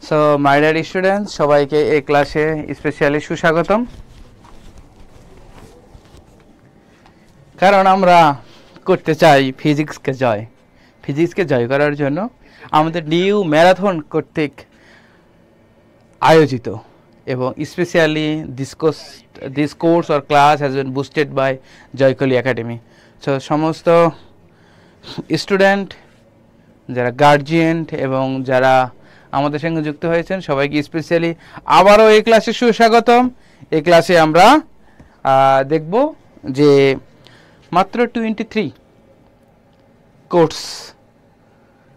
So my dear students, সবাইকে এই ক্লাসে স্পেশালি সুস্বাগতম। কারণ আমরা করতে চাই ফিজিক্সকে জয় করার জন্য আমাদের নিউ ম্যারাথন কর্তৃক আয়োজিত এবং specially this course or class has been boosted by Joykoli academy. So সমস্ত স্টুডেন্ট, যারা গার্জিয়ান এবং যারা আমাদের সঙ্গে যুক্ত হয়েছেন সবাইকে স্পেশালি আবারও এই ক্লাসে সুস্বাগতম। এই ক্লাসে আমরা দেখব যে মাত্র 23 কোর্স,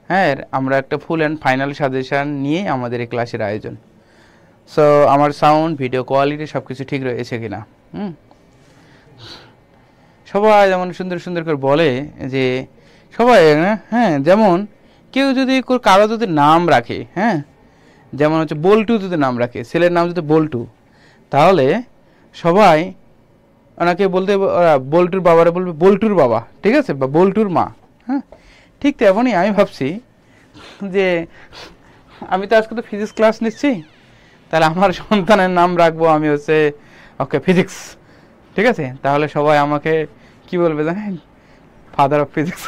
হ্যাঁ, আমরা একটা ফুল অ্যান্ড ফাইনাল সাজেশান নিয়ে আমাদের এই ক্লাসের আয়োজন। সো আমার সাউন্ড, ভিডিও কোয়ালিটি সব কিছু ঠিক রয়েছে কিনা? সবাই যেমন সুন্দর সুন্দর করে বলে যে সবাই, হ্যাঁ, যেমন কেউ যদি কারো যদি নাম রাখে, হ্যাঁ, যেমন হচ্ছে বল্টু যদি নাম রাখে, ছেলের নাম যদি বল্টু, তাহলে সবাই ওনাকে বলতে বল্টুর বাবারে বলবে বল্টুর বাবা, ঠিক আছে, বা বল্টুর মা। হ্যাঁ, ঠিক তেমনই আমি ভাবছি যে আমি তো আজকে তো ফিজিক্স ক্লাস নিচ্ছি, তাহলে আমার সন্তানের নাম রাখবো আমি হচ্ছে ওকে ফিজিক্স, ঠিক আছে। তাহলে সবাই আমাকে কি বলবে জানেন? Father of physics.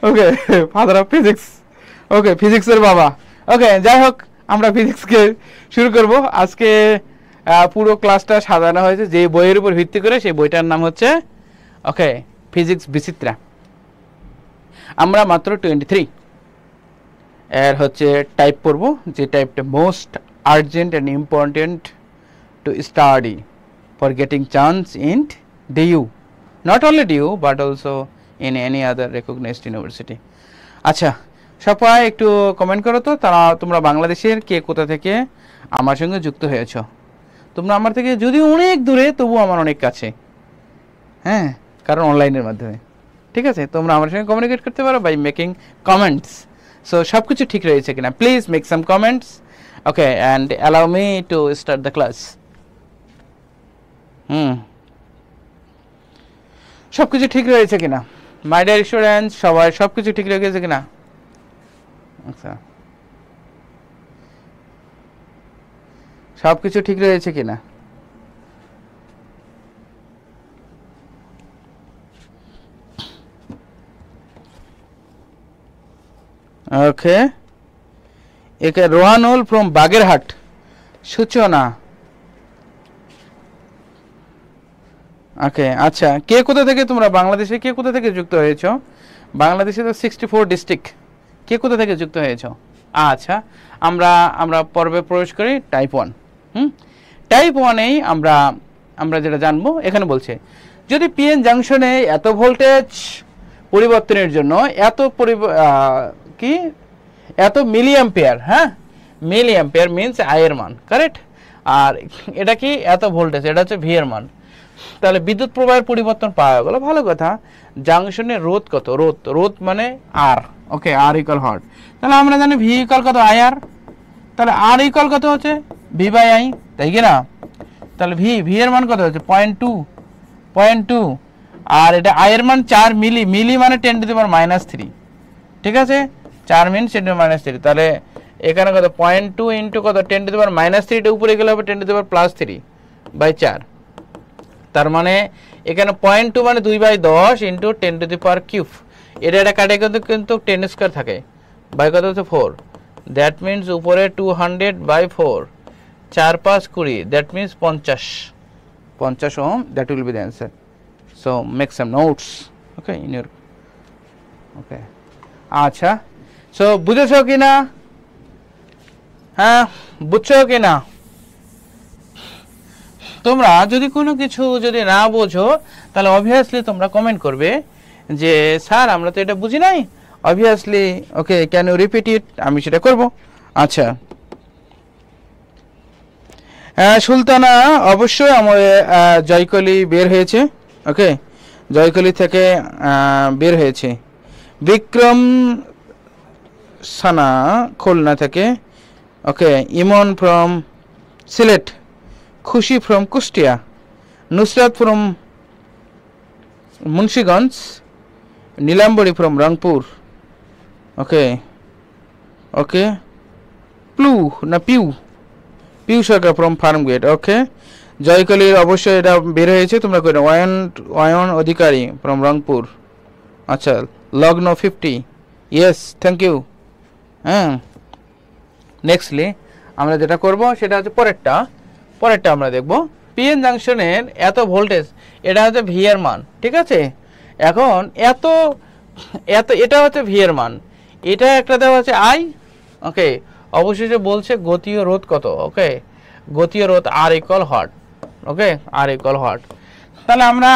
Okay, father of physics, okay, ফিজিক্সের বাবা। ওকে, যাই হোক, আমরা ফিজিক্সকে শুরু করব। আজকে পুরো ক্লাসটা সাজানো হয়েছে যে বইয়ের উপর ভিত্তি করে, সেই বইটার নাম হচ্ছে ওকে ফিজিক্স বিচিত্রা। আমরা মাত্র 23 এর হচ্ছে টাইপ পড়ব, যে টাইপটা most urgent and important to study for getting chance in DU, not only DU but also in any other recognised university. আচ্ছা, সবাই একটু কমেন্ট করো তো, তোমরা বাংলাদেশের কে কোথা থেকে আমার সঙ্গে যুক্ত হয়েছ। তোমরা আমার থেকে যদিও অনেক দূরে, তবু আমার অনেক কাছে, হ্যাঁ, কারণ অনলাইনের মাধ্যমে, ঠিক আছে। তোমরা আমার সঙ্গে কমিউনিকেট করতে পারো বাই মেকিং কমেন্টস। সো সব কিছু ঠিক রয়েছে কিনা, please make some comments. Okay, and allow me to start the class. সব কিছু ঠিক রয়েছে কিনা মাই ডিয়ার স্টুডেন্টস? সবাই সব কিছু ঠিক রয়েছে কিনা? আচ্ছা, সব কিছু ঠিক রয়েছে কিনা? ওকে, একে রোহানুল ফ্রম বাগেরহাট, সূচনা। ওকে, আচ্ছা, কে কোথা থেকে তোমরা বাংলাদেশে কে কোথা থেকে যুক্ত হয়েছ? বাংলাদেশে তো 64 ডিস্ট্রিক্ট। কে কোথা থেকে যুক্ত হয়েছ? আচ্ছা, আমরা পর্বে প্রবেশ করি টাইপ 1। টাইপ 1-এই আমরা যেটা জানবো, এখানে বলছে যদি পিএন জাংশনে এত ভোল্টেজ পরিবর্তনের জন্য এত মিলি অ্যাম্পিয়ার, হ্যাঁ, মিলি অ্যাম্পিয়ার মিনস আই এর মান, কারেক্ট। আর এটা কি এত ভোল্টেজ, এটা হচ্ছে ভি এর মান। তাহলে বিদ্যুৎ প্রবাহের পরিবর্তন পাওয়া গেল, ভালো কথা। জাংশনের রোধ কত? রোধ মানে আর, ওকে, আর ইকুয়াল হট। তাহলে আমরা জানি ভি ইকুয়াল কত? আই আর। তাহলে আর ইকুয়াল কত হচ্ছে? ভি বাই আই, তাই কি না? তাহলে ভি এর মান কত হচ্ছে? 0.2। আর এটা আই এর মান 4 মিলি, মিলি মানে 10⁻³ ঠিক আছে, 4 মিন 10⁻³। তাহলে এখানে কত? 0.2 ইন্টু কত? 10⁻³ উপরে গেলে হবে 10⁻³ তার মানে এখানে 0.2 মানে 2/10 ইন্টু 10⁻³ এটা কাটে কিন্তু 10² থাকে, বাই কত হচ্ছে 4। দ্যাট মিনস উপরে 200/4, 4 5 20, that means 50 ohm. That will be the answer. So make some notes, okay, in your, okay. আচ্ছা, সো বুঝেছো কি না? হ্যাঁ, বুঝছো কি না? তোমরা যদি কোনো কিছু যদি না বোঝো, তাহলে অবভিয়াসলি তোমরা কমেন্ট করবে যে স্যার আমরা তো এটা বুঝি নাই, obviously, okay, can you repeat it? আমি সেটা করব। আচ্ছা, সুলতানা অবশ্যই আমার জয়কলি বের হয়েছে, ওকে, জয়কলি থেকে বের হয়েছে। বিক্রম সানা খুলনা থেকে, ওকে, ইমন from Sylhet, Khushi from Kushtia, Nusrat from Munshiganj, Nilambori from Rangpur, okay, okay, প্লু না পিউ, পিউ সরকার ফ্রম ফার্মগেট। ওকে, জয়কালীর অবশ্যই এটা বের হয়েছে, তোমরা করে অয়ন অধিকারী ফ্রম রংপুর। আচ্ছা, লগ্ন 50, ইয়েস থ্যাংক ইউ। হ্যাঁ, নেক্সটলি আমরা যেটা করব সেটা হচ্ছে পরেরটা আমরা দেখব। পিএন জাংশনের এত ভোল্টেজ, এটা হচ্ছে ভি এর মান, ঠিক আছে। এখন এত এটা হচ্ছে ভি এর মান, এটা একটা দেওয়া আছে আই। ওকে, অবশেষে বলছে গতীয় রোধ কত। ওকে, গতীয় রোধ আর ইকুয়াল হট। ওকে, আর ইকুয়াল হট, তাহলে আমরা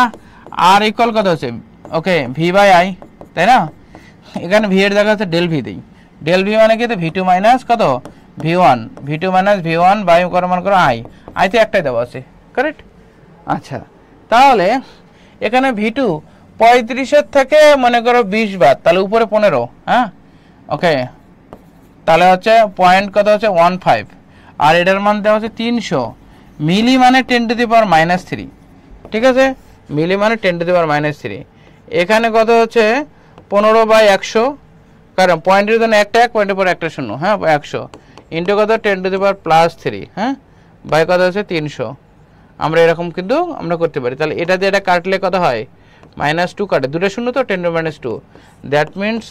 আর ইকুয়াল কত হচ্ছে, ওকে ভি বাই আই, তাই না। এখানে ভি এর জায়গা হচ্ছে ডেল ভি দিই, ডেল ভি মানে কি, ভি টু মাইনাস কত ভি টু মাইনাস ভি1 বাই মান করো আই তে একটাই দেওয়া আছে, কারেক্ট। আচ্ছা, তাহলে এখানে ভি টু 35-এর থেকে মনে করো 20 বাদ, তাহলে উপরে 15। হ্যাঁ, ওকে, তাহলে হচ্ছে পয়েন্ট কত হচ্ছে 15, আর এটার মান দেওয়া হচ্ছে 300 মিলি, মানে 10⁻³ ঠিক আছে, মিলি মানে 10⁻³। এখানে কত হচ্ছে 15/100, কারণ পয়েন্টের জন্য একটা 1, পয়েন্টের পর একটা 0। হ্যাঁ, 100 ইন্টু কত 10⁻+3, হ্যাঁ, বাই কত হচ্ছে 300। আমরা এরকম কিন্তু আমরা করতে পারি। তাহলে এটা দিয়ে এটা কাটলে কত হয়, -2 কাটে, দুটো 0 তো 10⁻², দ্যাট মিনস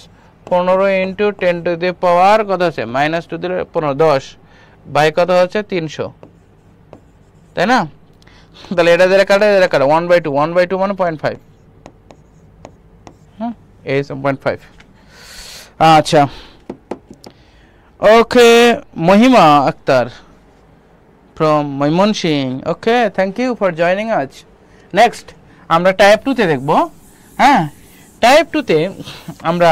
15 ইন্টু 10⁻, কত হচ্ছে -2 দিলে 15, 10 বাই কত হচ্ছে 300, তাই না। তাহলে এটা দিয়ে কাটে, এটা কাটে 1/2, 1/2 মানে 0.5। হ্যাঁ, এই 0.5। আচ্ছা, okay, Mahima Akter from Mymensingh. Okay, thank you for joining আজ। নেক্সট আমরা টাইপ 2 তে দেখব। হ্যাঁ, টাইপ 2 তে আমরা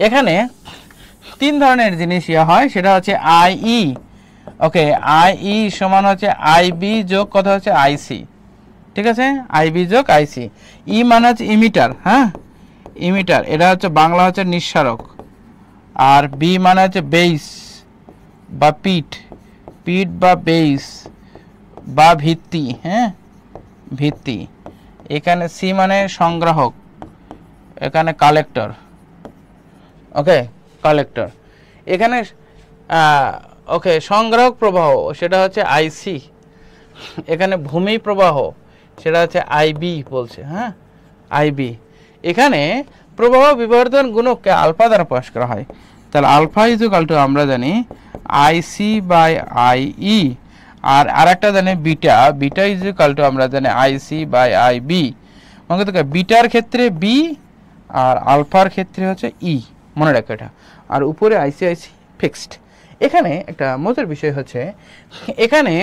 এখানে 3 ধরনের জিনিস হয়, সেটা হচ্ছে আইই। ওকে, আইই সমান হচ্ছে আইবি যোগ কত হচ্ছে আইসি, ঠিক আছে, আইবি যোগ আইসি। ই মানে হচ্ছে ইমিটার, হ্যাঁ ইমিটার, এটা হচ্ছে বাংলা হচ্ছে নিঃসারক। আর বি মানে হচ্ছে বেইস বা পিট বা বেইস বা ভিত্তি, হ্যাঁ ভিত্তি। এখানে সি মানে সংগ্রাহক, এখানে কালেক্টর। ওকে, কালেক্টর। এখানে ওকে, সংগ্রাহক প্রবাহ সেটা হচ্ছে আইসি, এখানে ভূমি প্রবাহ সেটা হচ্ছে আইবি বলছে। হ্যাঁ, আইবি। এখানে প্রবাহ বিবর্ধন গুণককে আলফা দ্বারা প্রকাশ করা হয়। তাহলে আলফা ইজ ইকুয়াল টু আমরা জানি আইসি বাই আইই, আর আরেকটা জানি বিটা ইজ ইকুয়াল টু আমরা জানি আইসি বাই আইবি। মানে দেখো, বিটার ক্ষেত্রে বি আর আলফার ক্ষেত্রে হচ্ছে ই, মনে রাখো এটা। আর উপরে আইসি ফিক্সড। এখানে একটা মজার বিষয় হচ্ছে, এখানে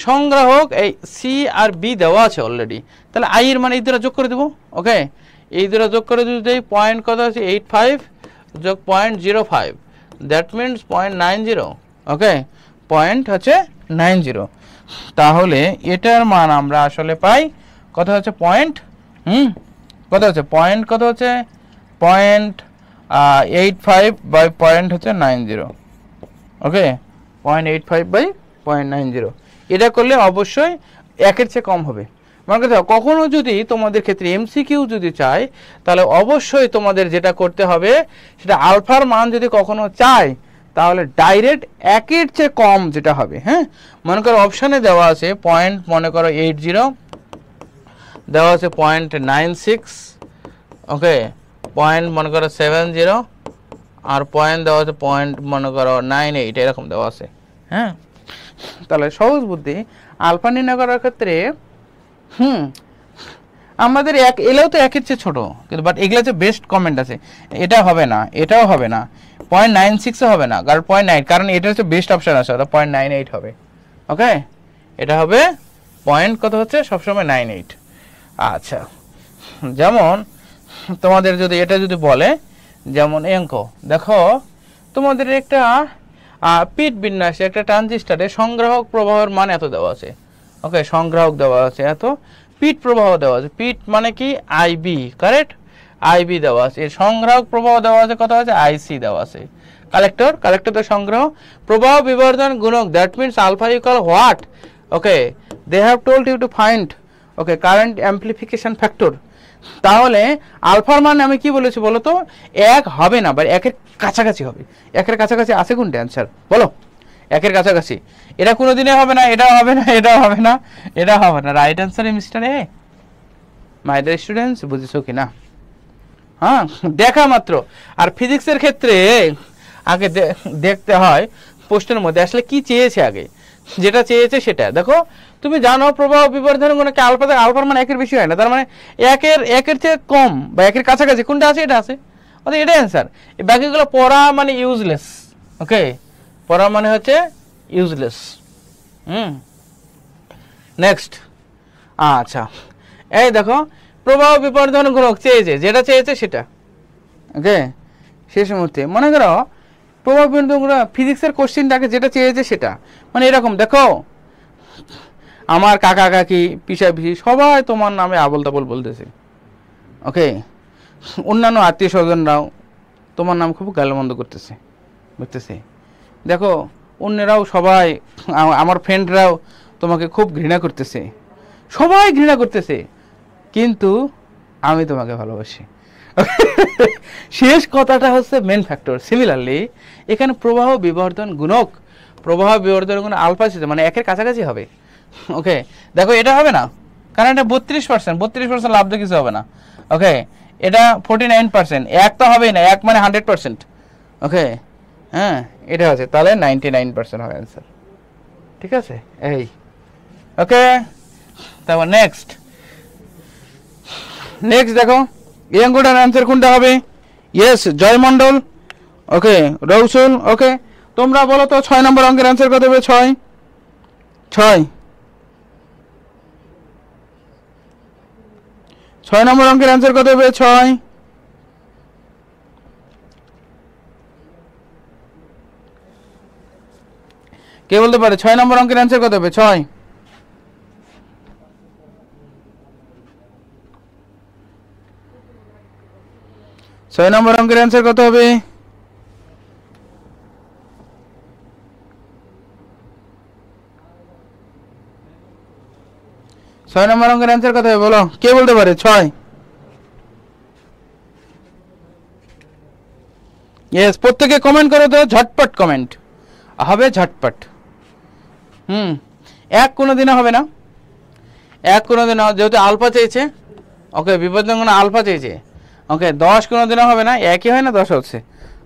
সংগ্রাহক এই সি আর বি দেওয়া আছে অলরেডি, তাহলে আই এর মানে এই দুটো যোগ করে দেবো। ওকে, এই দুটো যোগ করে যদি পয়েন্ট কত আছে 85 যোগ 0.05, দ্যাট মিনস 0.90। ওকে, পয়েন্ট হচ্ছে 90। তাহলে এটার মান আমরা আসলে পাই কত হচ্ছে পয়েন্ট, কত হচ্ছে পয়েন্ট, কত হচ্ছে 0.85 বাই পয়েন্ট হচ্ছে 90। ওকে, 0.85 বাই 0.90। এটা করলে অবশ্যই 1-এর চেয়ে কম হবে। মানে কথা, কখনো যদি তোমাদের ক্ষেত্রে এমসিকিউ যদি চায়, তাহলে অবশ্যই তোমাদের যেটা করতে হবে সেটা আলফার মান যদি কখনো চায়, তাহলে ডাইরেক্ট 1-এর চেয়ে কম যেটা হবে। হ্যাঁ, মনে করো অপশানে দেওয়া আছে পয়েন্ট, মনে করো 80, দেওয়া আছে 0.96, ওকে, পয়েন্ট মনে করো 70, আর পয়েন্ট দেওয়া আছে পয়েন্ট মনে করো 98, এরকম দেওয়া আছে। হ্যাঁ, তাহলে সহজ বুদ্ধি আলফা নির্ণয় করার ক্ষেত্রে আমাদের এলেও তো 1-এর চেয়ে ছোট, কিন্তু বাট এগুলো হচ্ছে বেস্ট কমেন্ট আছে। এটা হবে না, এটাও হবে না, 0.96ও হবে না, কারণ 0.9, কারণ এটা হচ্ছে বেস্ট অপশন আছে, ওটা 0.98 হবে। ওকে, এটা হবে পয়েন্ট কত হচ্ছে সবসময় 98। আচ্ছা, যেমন তোমাদের যদি এটা যদি বলে, যেমন অঙ্ক দেখো, তোমাদের একটা পিট বিন্যাসে একটা ট্রানজিস্টরে সংগ্রাহক প্রবাহের মান এত দেওয়া আছে। ওকে, সংগ্রাহক দেওয়া আছে এত, পিট প্রবাহ দেওয়া আছে, পিট মানে কি আইবি, কারেক্ট, আইবি দেওয়া আছে। এর সংগ্রাহক প্রবাহ দেওয়া আছে কত আছে আইসি দেওয়া আছে। কালেক্টর তো সংগ্রহ প্রবাহ বিবর্ধন গুণক, that means alpha equal what. Okay, they have told you to find, okay, current amplification factor. তাহলে আলফার মান আমি কি বলেছি বলো তো, 1 হবে না, বা 1-এর কাছাকাছি হবে। 1-এর কাছাকাছি আছে কোনটা অ্যান্সার বলো? 1-এর কাছাকাছি। এটা কোনোদিনই হবে না, এটাও হবে না, এটাও হবে না, এটা হবে না। Right answer mister A. My dear students, বুঝেছো কি না? হ্যাঁ, দেখা মাত্র। আর ফিজিক্সের ক্ষেত্রে আগে দেখতে হয় প্রশ্নের মধ্যে আসলে কি চেয়েছে, আগে যেটা চেয়েছে সেটা দেখো। তুমি জানো প্রবাহ বিবর্ধনের গুণকে আলফার মান 1-এর বেশি হয় না, তার মানে 1-এর চেয়ে কম বা 1-এর কাছাকাছি কোনটা আছে, এটা আছে, অর্থাৎ এটাই অ্যান্সার। এই বাকিগুলো পড়া মানে ইউজলেস। ওকে, পড়া মানে হচ্ছে ইউজলেস। নেক্সট। আচ্ছা, এই দেখো প্রবাহ বিবর্ধন গুণক চেয়েছে, যেটা চেয়েছে সেটা। ওকে, শেষ মুহূর্তে মনে করো প্রবাহ বিবর্ধন গুণক ফিজিক্সের কোশ্চেনটাকে যেটা চেয়েছে সেটা, মানে এরকম দেখো, আমার কাকা কাকি পিসা পিসি সবাই তোমার নামে আবল তাবল বলতেছে। ওকে, অন্যান্য আত্মীয় স্বজনরাও তোমার নাম খুব গালমন্দ করতেছে, বুঝতেছে। দেখো অন্যরাও সবাই, আমার ফ্রেন্ডরাও তোমাকে খুব ঘৃণা করতেছে, সবাই ঘৃণা করতেছে, কিন্তু আমি তোমাকে ভালোবাসি। শেষ কথাটা হচ্ছে মেন ফ্যাক্টর। সিমিলারলি এখানে প্রবাহ বিবর্ধন গুণক, আলফা ছিল মানে 1-এর কাছাকাছি হবে। ওকে, দেখো এটা হবে না, কারণ এটা 32% লাভ দিয়ে কিছু হবে না। ওকে, এটা 49%, 1 তো হবেই না, 1 মানে 100%। ওকে, হ্যাঁ এটা হচ্ছে, তাহলে 99% হবে অ্যান্সার। ঠিক আছে, এই ওকে। তারপর নেক্সট দেখো এই অঙ্কটার অ্যান্সার কোনটা হবে? ইয়েস, জয়মন্ডল। ওকে, রৌসুল। ওকে, তোমরা বলো তো 6 নম্বর অঙ্কের অ্যান্সার কত হবে? 6 নম্বর অঙ্কের অ্যান্সার কত হবে? 6। কে বলতে পারে 6 নম্বর অঙ্কের অ্যান্সার কত হবে? 6। 6 নম্বর অঙ্কের অ্যান্সার কত হবে? ছয় নম্বর অঙ্কের অ্যান্সার কত হবে বলো, কে বলতে পারে? 6। ইয়েস, প্রত্যেকে কমেন্ট করো তো, ঝটপট কমেন্ট হবে, ঝটপট। 1 কোনোদিনও হবে না, 1 কোনোদিনও, যেহেতু আলফা চেয়েছে। ওকে, বিবর্ধন গুণ আলফা চেয়েছে। ওকে, 10 কোনোদিনও হবে না, 1-ই হয় না, 10 হচ্ছে।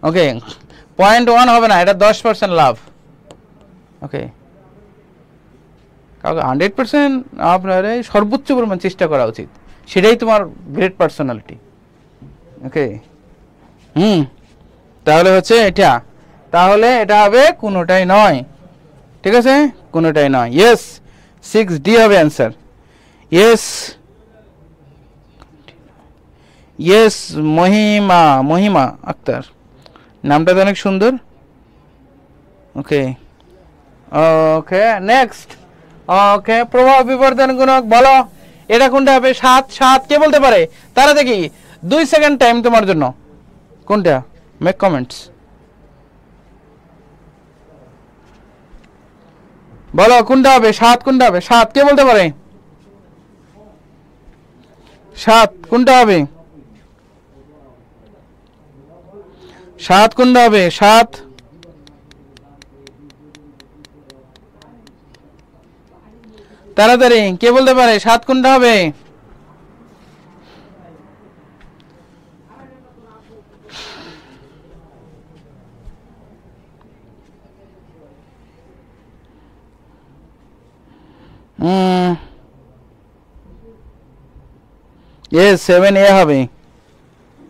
ওকে, 0.1 হবে না, এটা 10% লাভ। ওকে, কাউকে 100% আপনার সর্বোচ্চ পরিমাণ চেষ্টা করা উচিত, সেটাই তোমার গ্রেট পার্সোনালিটি। ওকে, তাহলে হচ্ছে এটা, তাহলে এটা হবে কোনোটাই নয়। ঠিক আছে, কোনোটাই নয়। ইয়েস, 6D হবে অ্যান্সার। ইয়েস, মহিমা আক্তার, নামটা তো অনেক সুন্দর। ওকে, নেক্সট। ওকে, প্রভাব বিবর্ধন গুণক বলো, এটা কোনটা হবে? 7 কে বলতে পারে? তারা দেখি 2 সেকেন্ড টাইম তোমার জন্য। কোনটা? মেক কমেন্টস, বলো কোনটা হবে? 7 কোনটা হবে? 7 কে বলতে পারে? 7 কোনটা হবে? 7 কোনটা হবে? 7 তাড়াতাড়ি কে বলতে পারে 7 কোনটা হবে? ইয়েস, 7A হবে।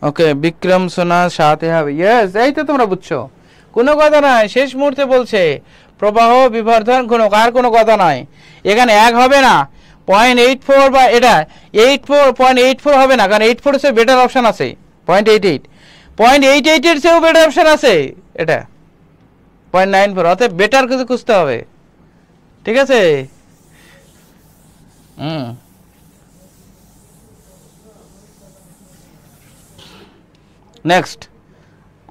ওকে, বিক্রম সোনা 7A হবে। ইয়েস, এই তো তোমরা বুঝছো, কোনো কথা নাই, শেষ মুহূর্তে বলছে প্রবাহ বিবর্ধন গুণক, আর কোনো কথা নাই। এখানে 1 হবে না, 0.84 বা এটা 0.84 হবে না, কারণ 84 এর চেয়ে বেটার অপশন আছে। 0.88 এর চেয়েও বেটার অপশন আছে, এটা 0.94, অতএব বেটার কিছু খুঁজতে হবে। ঠিক আছে, নেক্সট।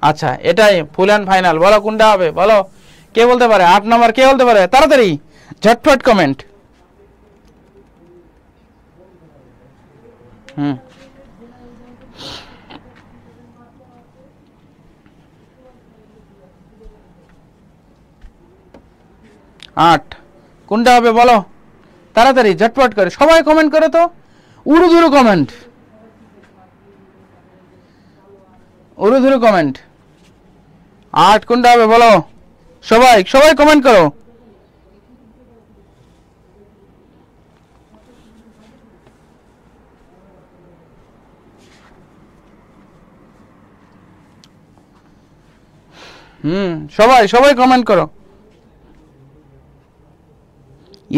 আচ্ছা, এটাই ফুল অ্যান্ড ফাইনাল, বলো কোনটা হবে? বলো, কে বলতে পারে? 8 নম্বর কে বলতে পারে? তাড়াতাড়ি ঝটপট কমেন্ট। 8 কোনটা হবে বলো তাড়াতাড়ি ঝটপট করে সবাই কমেন্ট করে তো উড়ুধুরু কমেন্ট 8 কোনটা হবে বলো সবাই কমেন্ট করো সবাই কমেন্ট করো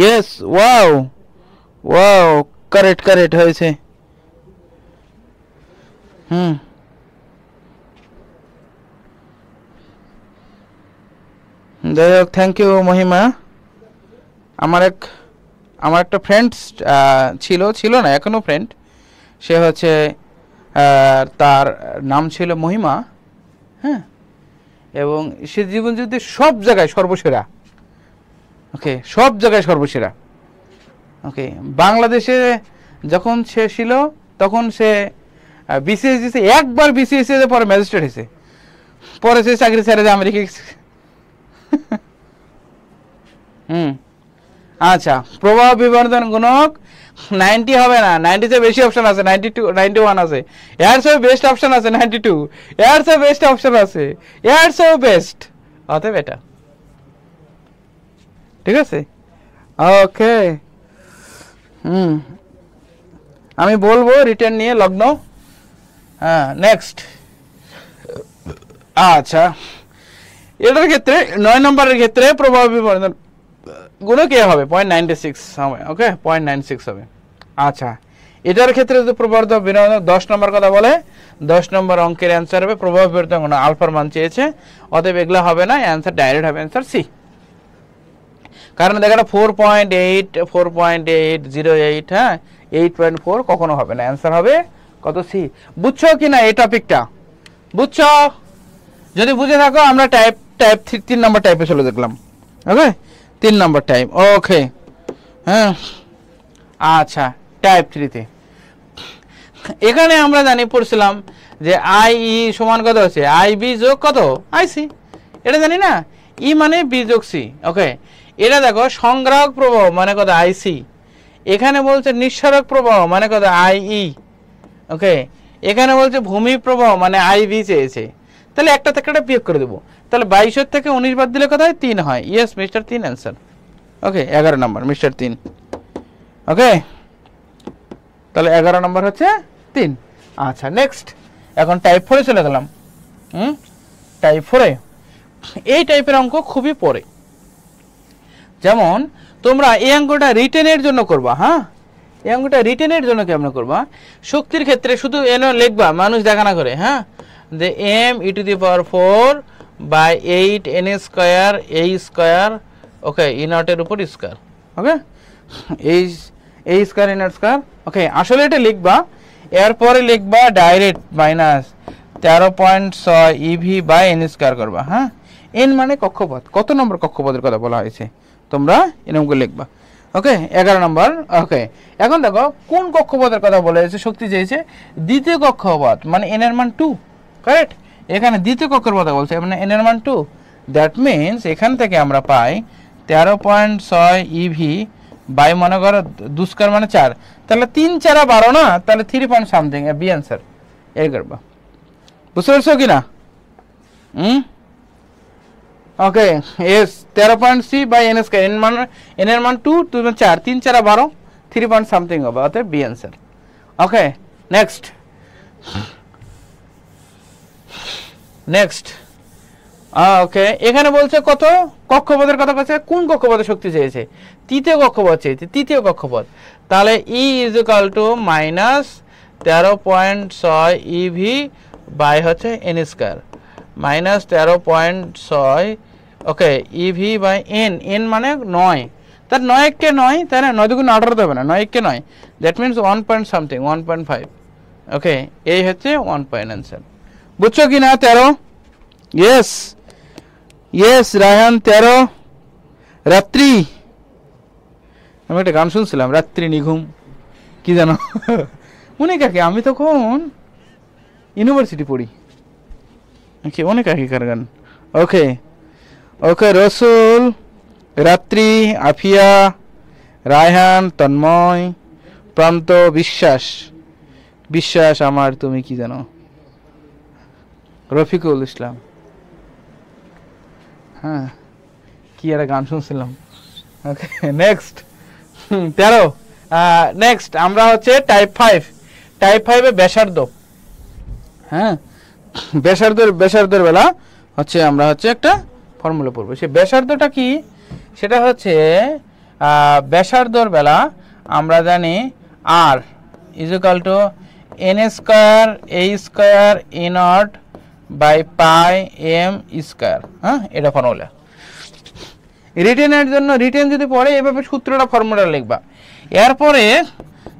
ইয়েস ওয়াও কারেক্ট হয়েছে যাই হোক থ্যাংক ইউ মহিমা আমার একটা ফ্রেন্ড ছিল না এখনো ফ্রেন্ড সে হচ্ছে তার নাম ছিল মহিমা হ্যাঁ এবং সে জীবন যুদ্ধে সব জায়গায় সর্বসেরা ওকে বাংলাদেশে যখন সে ছিল তখন সে বিসিএস দিয়েছে একবার বিসিএস পরে ম্যাজিস্ট্রেট হয়েছে পরে সে চাকরি ছেড়ে যে আমেরিকা গেছে আচ্ছা প্রভাব বিবর্ধন গুণক 90 হবে না 90 চেয়ে বেশি অপশন আছে 92 91 আছে এর চেয়ে বেস্ট অপশন আছে 92 এর চেয়ে বেস্ট অপশন আছে এর চেয়ে বেস্ট অতএব এটা ঠিক আছে ওকে আমি বলবো রিটার্ন নিয়ে লগ্ন হ্যাঁ নেক্সট আচ্ছা এটার ক্ষেত্রে 9 নম্বরের ক্ষেত্রে প্রভাব বিবর্ধন গুণক কে হবে 0.96 হবে ওকে 0.96 হবে আচ্ছা এটার ক্ষেত্রে যদি প্রভাব বিবর্ধন 10 নম্বর কথা বলে 10 নম্বর অঙ্কের অ্যানসার হবে প্রভাব বিবর্ধন গুণক আলফার মান চেয়েছে অতএব এগুলা হবে না অ্যানসার ডাইরেক্ট হবে অ্যানসার সি কারণ দেখো 4.8 হ্যাঁ 8.4 কখনো হবে না অ্যানসার হবে কত সি বুঝছো কি না এই টপিকটা বুঝছো যদি বুঝে থাকো আমরা টাইপ 3 নম্বর টাইপে চলে দেখলাম ওকে 3 নম্বর টাইপ ওকে হ্যাঁ আচ্ছা টাইপ 3 তে এখানে আমরা জানি পড়ছিলাম যে আই ই সমান কত আছে আই বি যোগ কত আইসি এটা জানি না ই মানে বি যোগ সি ওকে এটা দেখো সংগ্রাহক প্রবাহ মানে কত আইসি এখানে বলছে নিঃসারক প্রবাহ মানে কত আই ই ওকে এখানে বলছে ভূমি প্রবাহ মানে আই বি চেয়েছে তাহলে একটা থেকে একটা বিয়োগ করে দেবো তাহলে 22 থেকে 19 বাদ দিলে কত হয় 3 হয় ইয়েস মিস্টার 3 অ্যানসার ওকে 11 নম্বর মিস্টার 3 ওকে তাহলে 11 নম্বর হচ্ছে 3 আচ্ছা নেক্সট এখন টাইপ 4 এ চলে গেলাম টাইপ 4 এ এই টাইপের অঙ্ক খুবই পড়ে যেমন তোমরা এই অঙ্কটা রিটেনের জন্য করবা হ্যাঁ এই অঙ্কটা রিটেনের জন্য কেমন করবা শক্তির ক্ষেত্রে শুধু এন লিখবা মানুষ দেখানা করে হ্যাঁ যে m e to the power 4 by 8 n square a square okay e naught এর উপর square okay a square n square okay আসলে এটা লিখবা এরপরে লিখবা direct minus 13.6 ev by n square করবা হ্যাঁ n মানে কক্ষপথ কত নম্বর কক্ষপথের কথা বলা হয়েছে তোমরা এরকম করে লিখবা ওকে 11 নম্বর ওকে এখন দেখো কোন কক্ষপথের কথা বলা হয়েছে শক্তি চেয়েছে দ্বিতীয় কক্ষপথ মানে n এর মান 2 কারেক্ট এখানে দ্বিতীয় কক্ষের কথা বলছে মানে n এর মান 2 দ্যাট মিন্স এখান থেকে আমরা পাই 13.6 ev বাই মনে করো 2 স্কয়ার মানে 4 তাহলে 3 4 12 না তাহলে 3 পয়েন্ট সামথিং বি অ্যানসার এই করবা বুঝতে পারছো কি না okay S 13.c by n square n এর মান 2 2 4 3 4 12 3 পয়েন্ট সামথিং হবে অতএব B answer okay next okay এখানে বলছে কত কক্ষপথের কথা বলছে কোন কক্ষপথে শক্তি চেয়েছে তৃতীয় কক্ষপথ চেয়েছে তৃতীয় কক্ষপথ তাহলে E = -13.6 ev বাই হচ্ছে n square -13.6 okay ev by n মানে 9 তার 9 কে 9 তাই না 9 দুগুণ 18 হবে না 9 কে 9 দ্যাট মিন্স 1 পয়েন্ট সামথিং 1.5 ওকে এই হচ্ছে 1 পয়েন্ট आंसर বুঝছো কি না 13 ইয়েস রায়হান 13 রাত্রি আমি একটা গান শুনছিলাম রাত্রি নিঘুম কি জানো মনে কাকে আমি তখন ইউনিভার্সিটি পড়ি ওকে অনেক আগেকার গান ওকে রসুল রাত্রি, আফিয়া, রায়হান, তন্ময়, প্রান্ত, বিশ্বাস। বিশ্বাস আমার, তুমি কি জানো? রফিকুল ইসলাম। হ্যাঁ, কি একটা গান শুনছিলাম। ওকে, নেক্সট 13। নেক্সট আমরা হচ্ছে টাইপ 5। টাইপ 5-এ ব্যাসার্ধ। হ্যাঁ, ব্যাসার্ধের বেলা হচ্ছে আমরা হচ্ছে একটা ফর্মুলা পড়বো। সে ব্যাসার্ধটা কি? সেটা হচ্ছে ব্যাসার্ধর বেলা আমরা জানি আর equal to N square A square E nought by pi M square. হ্যাঁ, এটা ফর্মুলা। রিটেনের জন্য রিটেন যদি পড়ে এভাবে সূত্রটা ফর্মুলা লিখবা। এরপরে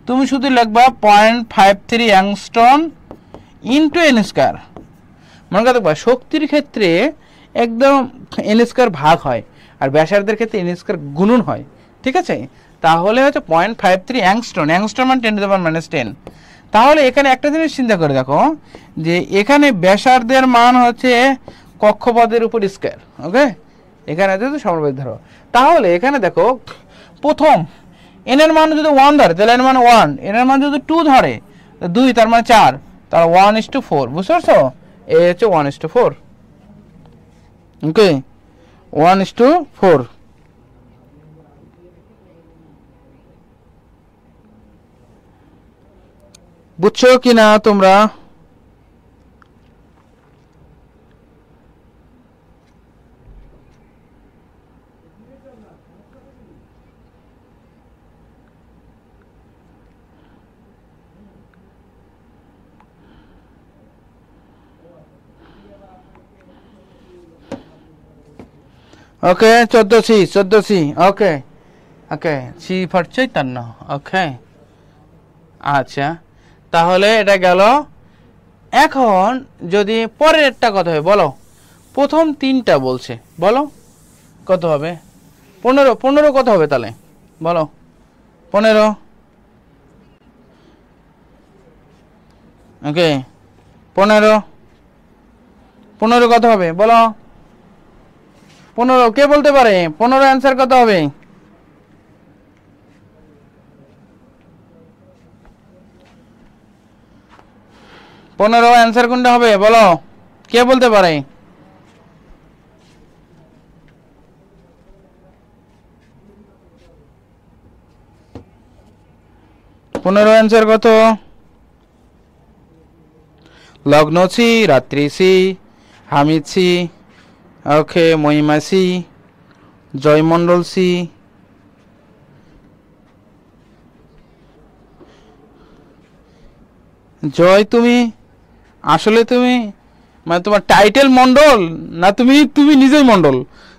তুমি শুধু লিখবা 0.53 অ্যাংস্ট্রম ইন্টু এন স্কয়ার। মনে করতে পারো শক্তির ক্ষেত্রে একদম এন স্কয়ার ভাগ হয়, আর ব্যাসার্ধের ক্ষেত্রে এন স্কয়ার গুণন হয়। ঠিক আছে, তাহলে হচ্ছে 0.53 অ্যাংস্ট্রম। অ্যাংস্ট্রম মানে 10⁻⁻10। তাহলে এখানে একটা জিনিস চিন্তা করে দেখো যে এখানে ব্যাসার্ধের মান হচ্ছে কক্ষপথের উপর স্কয়ার। ওকে, এখানে আছে সমবায় ধরো। তাহলে এখানে দেখো প্রথম এন এর মান যদি 1 ধরে তাহলে এর মান 1, এন এর মান যদি 2 ধরে 2, তার মানে 4, তার 1:4। বুঝতে পারছো? এই হচ্ছে 1:4। ওকে, 1:4। বুঝছো কি না তোমরা? Okay, 14C। Okay okay, C for Chaitanya. Okay, আচ্ছা, তাহলে এটা গেল। এখন যদি পরেরটা কত হবে বলো? প্রথম 3টা বলছে, বলো কত হবে? 15 কত হবে তাহলে বলো? 15। ওকে, 15 কত হবে বলো? 15 কে বলতে পারে? 15 অ্যান্সার কত হবে? 15 অ্যান্সার কোনটা হবে বলো? কে বলতে পারে? পনেরো অ্যান্সার কত? লগ্ন সি, রাত্রি সি, হামিদ সি, ওকে, মহিমা সি, জয়মন্ডল সি, জয় তুমি আসলে তুমি মানে তোমার টাইটেল মন্ডল না তুমি নিজেই মন্ডল?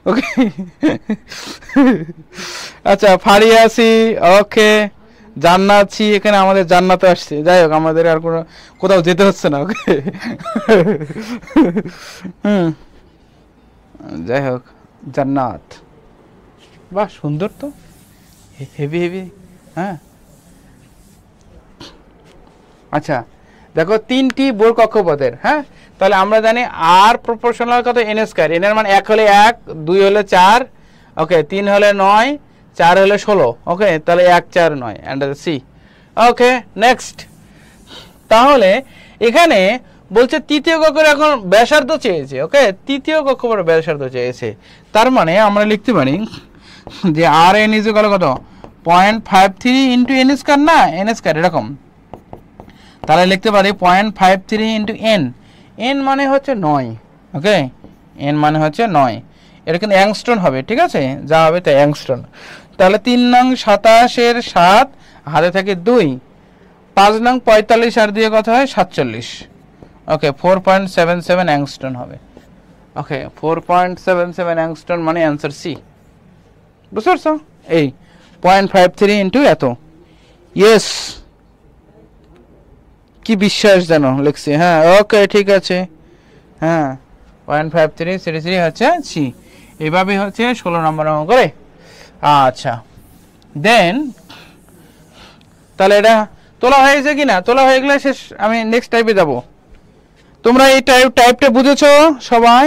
ওকে, আচ্ছা, ফারিয়া সি, ওকে, জান্নাত সি। এখানে আমাদের জান্নাতে আসছে। যাই হোক, আমাদের আর কোথাও যেতে হচ্ছে না। ওকে, যাই হোক, জান্নাত, বাহ সুন্দর তো, হেভি হেভি। হ্যাঁ, আচ্ছা দেখো 3টি বোর কক্ষপথের। হ্যাঁ, তাহলে আমরা জানি আর প্রপোর্শনাল কত? N square. এন এর মান 1 হলে 1, 2 হলে 4, ওকে, 3 হলে 9, 4 হলে 16। ওকে, তাহলে 1, 4, 9 অ্যান্সার সি। ওকে, নেক্সট। তাহলে এখানে বলছে তৃতীয় কক্ষের এখন ব্যাসার্ধ চেয়েছে। ওকে, তৃতীয় কক্ষপথের ব্যাসার্ধ চেয়েছে। তার মানে আমরা লিখতে পারি যে আর এন ইজ ইকুয়াল কত? 0.53 ইন্টু এন স্কয়ার, না এন স্কয়ার এরকম। তাহলে লিখতে পারি 0.53 ইন্টু এন। এন মানে হচ্ছে 9। ওকে, এন মানে হচ্ছে 9। এটা কিন্তু অ্যাংস্ট্রন হবে। ঠিক আছে, যা হবে তাই অ্যাংস্ট্রন। তাহলে 3 নং 27-এর 7 হাতে থাকে 2, 5 নং 45 আর দিয়ে কত হয়? 47। ওকে, 4.77 অ্যাংস্ট্রন হবে। ওকে, 4.77 অ্যাংস্ট্রন মানে অ্যান্সার সি। বুঝতে পারছো? এই 0.53 ইন্টু এত। ইয়েস, কি বিশ্বাস জানো লিখছি। হ্যাঁ, ওকে, ঠিক আছে। হ্যাঁ, 0.53 সিরিজ হচ্ছে সি। এইভাবে হচ্ছে 16 নম্বর অঙ্ক করে। আচ্ছা, দেন তাহলে এটা তোলা হয়েছে কিনা? তোলা হয়ে গেলে শেষ, আমি নেক্সট টাইপে যাব। তোমরা এই টাইপটা বুঝেছো সবাই?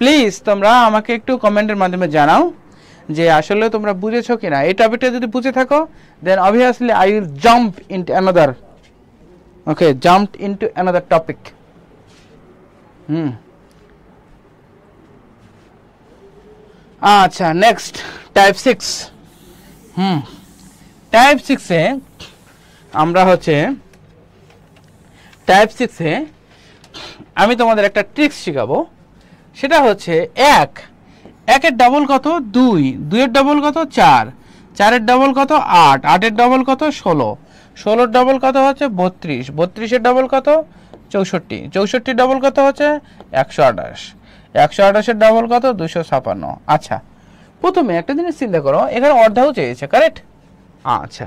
প্লিজ তোমরা আমাকে একটু কমেন্টের মাধ্যমে জানাও যে আসলে তোমরা বুঝেছো কিনা। এই টপিকটা যদি বুঝে থাকো then obviously I will jump into another, okay, jump into another topic. আচ্ছা, নেক্সট টাইপ 6। টাইপ 6-এ আমরা হচ্ছে টাইপ 6-এ আমি তোমাদের একটা ট্রিক্স শেখাবো। সেটা হচ্ছে একের ডাবল কত 2, 2-এর ডাবল কত 4, 4-এর ডাবল কত 8, 8-এর ডাবল কত 16, 16-এর ডাবল কত হচ্ছে 32, 32-এর ডাবল কত 64, 64-এর ডাবল কত হচ্ছে 128, 128-এর ডাবল কত 256। আচ্ছা, প্রথমে একটা জিনিস চিন্তা করো, এখানে অর্ধাও চেয়েছে, কারেক্ট? আচ্ছা,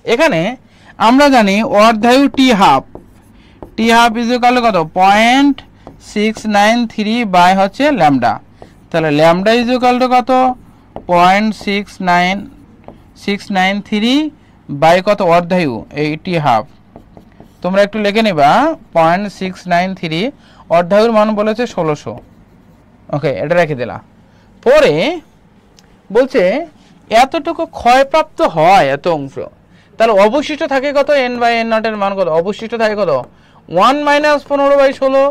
এখানে আমরা জানি অর্ধায়ু টি হাফ ইজ ইকুয়াল টু কত 0.693 বাই হচ্ছে ল্যামডা। তাহলে ল্যামডা ইজ ইকুয়াল টু কত 0.693 বাই কত অর্ধায়ু এই টি হাফ। তোমরা একটু লিখে নিবা 0.693, অর্ধায়ুর মান বলেছে 1600। ওকে, এটা রেখে দিলাম। পরে বলছে এতটুকু ক্ষয়প্রাপ্ত হয় এত অংশ, তাহলে অবশিষ্ট থাকে কত n/n0 এর মান কত? অবশিষ্ট থাকে কত 1 - 15/16,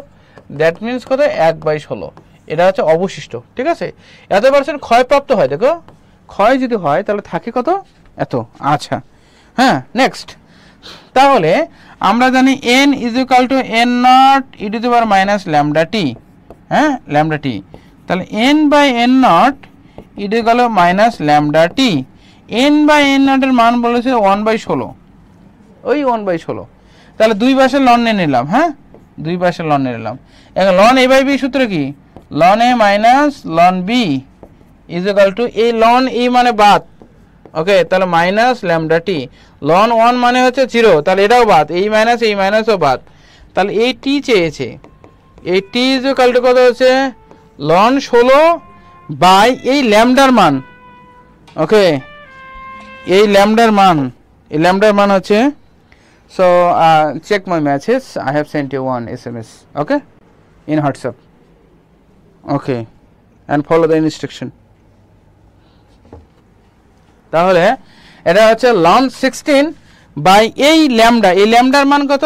দ্যাট মিনস কত 1/16। এটা হচ্ছে অবশিষ্ট, ঠিক আছে? এত পার্সেন্ট ক্ষয়প্রাপ্ত হয়, দেখো ক্ষয় যদি হয় তাহলে থাকে কত এত। আচ্ছা, হ্যাঁ, নেক্সট। তাহলে আমরা জানি n = n0 e to the power minus lambda t, হ্যাঁ, lambda t। তাহলে n/n0 e to the power minus lambda t, n/n0 এর মান বলেছে 1/16, ওই 1/16। তাহলে দুই পাশে লন নিয়ে নিলাম, হ্যাঁ, দুই পাশে লন নিয়ে নিলাম। এখন লন a/b সূত্র কি? Ln a minus ln b is equal to, এই লন a মানে বাদ, ওকে, তাহলে মাইনাস ল্যামডা টি। লন 1 মানে হচ্ছে 0, তাহলে এটাও বাদ, এই মাইনাসও বাদ। তাহলে এই টি চেয়েছে, এই টি ইজ ইকুয়াল টু কত হচ্ছে লন 16 বাই এই ল্যামডার মান, ওকে, এই ল্যামডার মান হচ্ছে, so check my messages, I have sent you one SMS, okay, in WhatsApp, okay, and follow the instruction. তাহলে এটা হচ্ছে ln 16 বাই এই ল্যামডার মান কত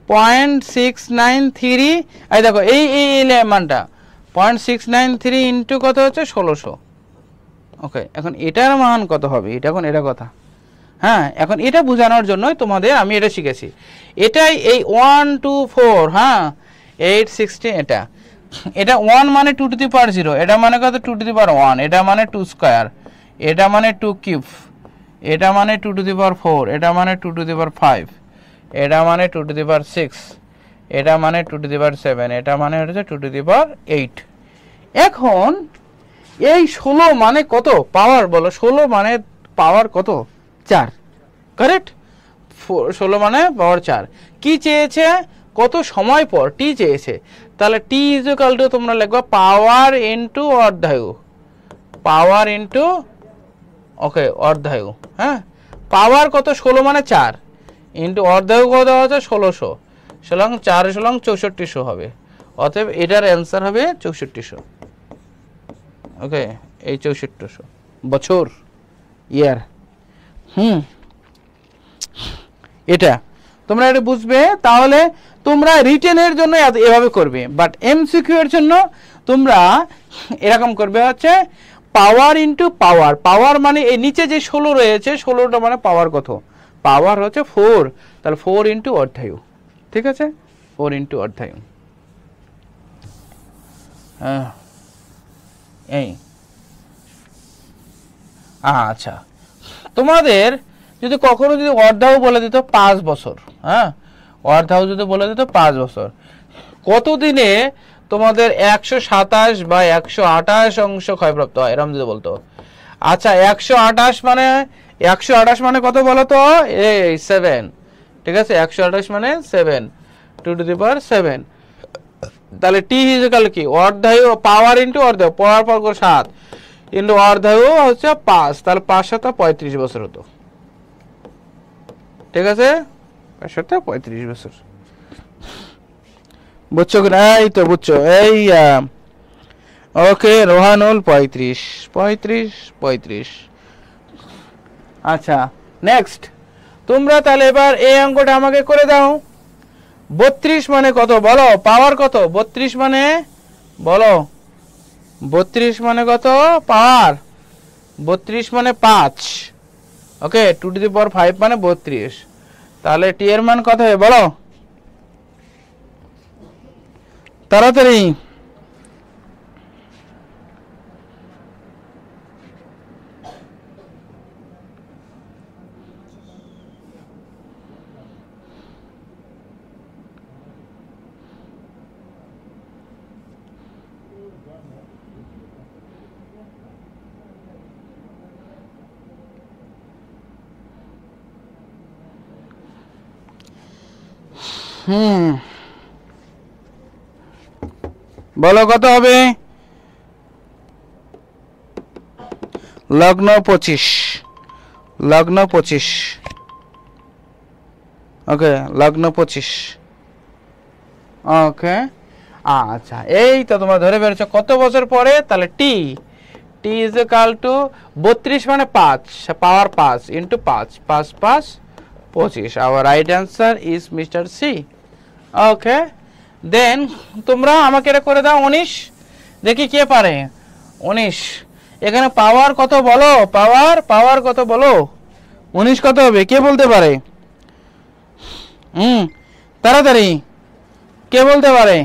0.693। এই দেখো এই মানটা 0.693 ইনটু কত হচ্ছে 1600, ওকে। এখন এটার মান কত হবে? এটা কথা, হ্যাঁ। এখন এটা বোঝানোর জন্যই তোমাদের আমি এটা শিখেছি। এটাই এই 1 2 4, হ্যাঁ, 8 16, এটা 1 মানে 2 টু দি পাওয়ার 0, এটা মানে কত 2 টু দি পাওয়ার 1, এটা মানে 2 স্কয়ার, এটা মানে 2 কিউব, এটা মানে 2 টু দি পাওয়ার 4, এটা মানে 2 টু দি পাওয়ার 5, এটা মানে 2 টু দি পাওয়ার 6, এটা মানে 2 টু দি পাওয়ার 7, এটা মানে হচ্ছে 2 টু দি পাওয়ার 8। এখন এই 16 মানে কত পাওয়ার বলো? 16 মানে পাওয়ার কত 4, কারেক্ট? 16 মানে পাওয়ার 4। কি চেয়েছে? কত সময় পর টি চেয়েছে। তাহলে টি ইজ ইকুয়াল টু তোমরা লিখবা পাওয়ার ইনটু অর্ধায়ু, পাওয়ার ইনটু, ওকে, অর্ধায়ু, হ্যাঁ। পাওয়ার কত 16 মানে 4 ইনটু অর্ধায়ু কত হচ্ছে 1600, সুতরাং 4 সুতরাং 6400 হবে। অতএব এটার অ্যান্সার হবে 6400, ওকে, এই 6400 বছর, ইয়ার। এটা তোমরা এটা বুঝবে। তাহলে তোমরা রিটেনের জন্য এভাবে করবে, বাট এমসিকিউ এর জন্য তোমরা এরকম করবে হচ্ছে পাওয়ার ইনটু পাওয়ার। পাওয়ার মানে এই নিচে যে 16 রয়েছে, 16টা মানে পাওয়ার কত? পাওয়ার হচ্ছে 4, তাহলে 4 ইনটু অর্ধায়ু, ঠিক আছে, 4 ইনটু অর্ধায়ু, হ্যাঁ, এই। আচ্ছা, তোমাদের যদি কখনো যদি অর্ধায়ু বলে দিত 5 বছর, হ্যাঁ, অর্ধায়ু যদি বলে দিত 5 বছর, কতদিনে তোমাদের 127 বা 128 অংশ ক্ষয়প্রাপ্ত হয়, এরকম যদি বলতো। আচ্ছা, 128 মানে কত বলো তো? এই 7, ঠিক আছে, 128 মানে 7, 2 টু দি পাওয়ার 7। তাহলে টি ইজ ইকুয়াল কি? অর্ধায়ু পাওয়ার ইনটু অর্ধায়ু, পাওয়ার পর 7 ইনটু অর্ধায়ু হচ্ছে 5, তাহলে 5 × 7 = 35 বছর হতো, ঠিক আছে, 5 × 7 = 35 বছর। বুঝছো কিনা? এই তো বুঝছো। এই ওকে রোহানুল 35 35 35। আচ্ছা নেক্সট তোমরা তাহলে এবার এই অঙ্কটা আমাকে করে দাও। 32 মানে কত বলো, পাওয়ার কত? 32 মানে বলো, 32 মানে কত পাওয়ার? 32 মানে 5। ওকে 2^5 মানে 32। তাহলে টি এর মান কত হবে বলো তাড়াতাড়ি। বলো কত হবে? লগ্ন 25, লগ্ন 25। ওকে লগ্ন 25। ওকে আচ্ছা এই তো তোমরা ধরে বেরোছো কত বছর পরে। তাহলে T T is equal to 32 মানে 5 power 5 into 5 5 5 25। Our right answer is mister C. Okay then তোমরা আমাকে এটা করে দাও 19। দেখি কে পারে 19। এখানে পাওয়ার কত বলো, পাওয়ার পাওয়ার কত বলো, 19 কত হবে কে বলতে পারে? তাড়াতাড়ি কে বলতে পারে?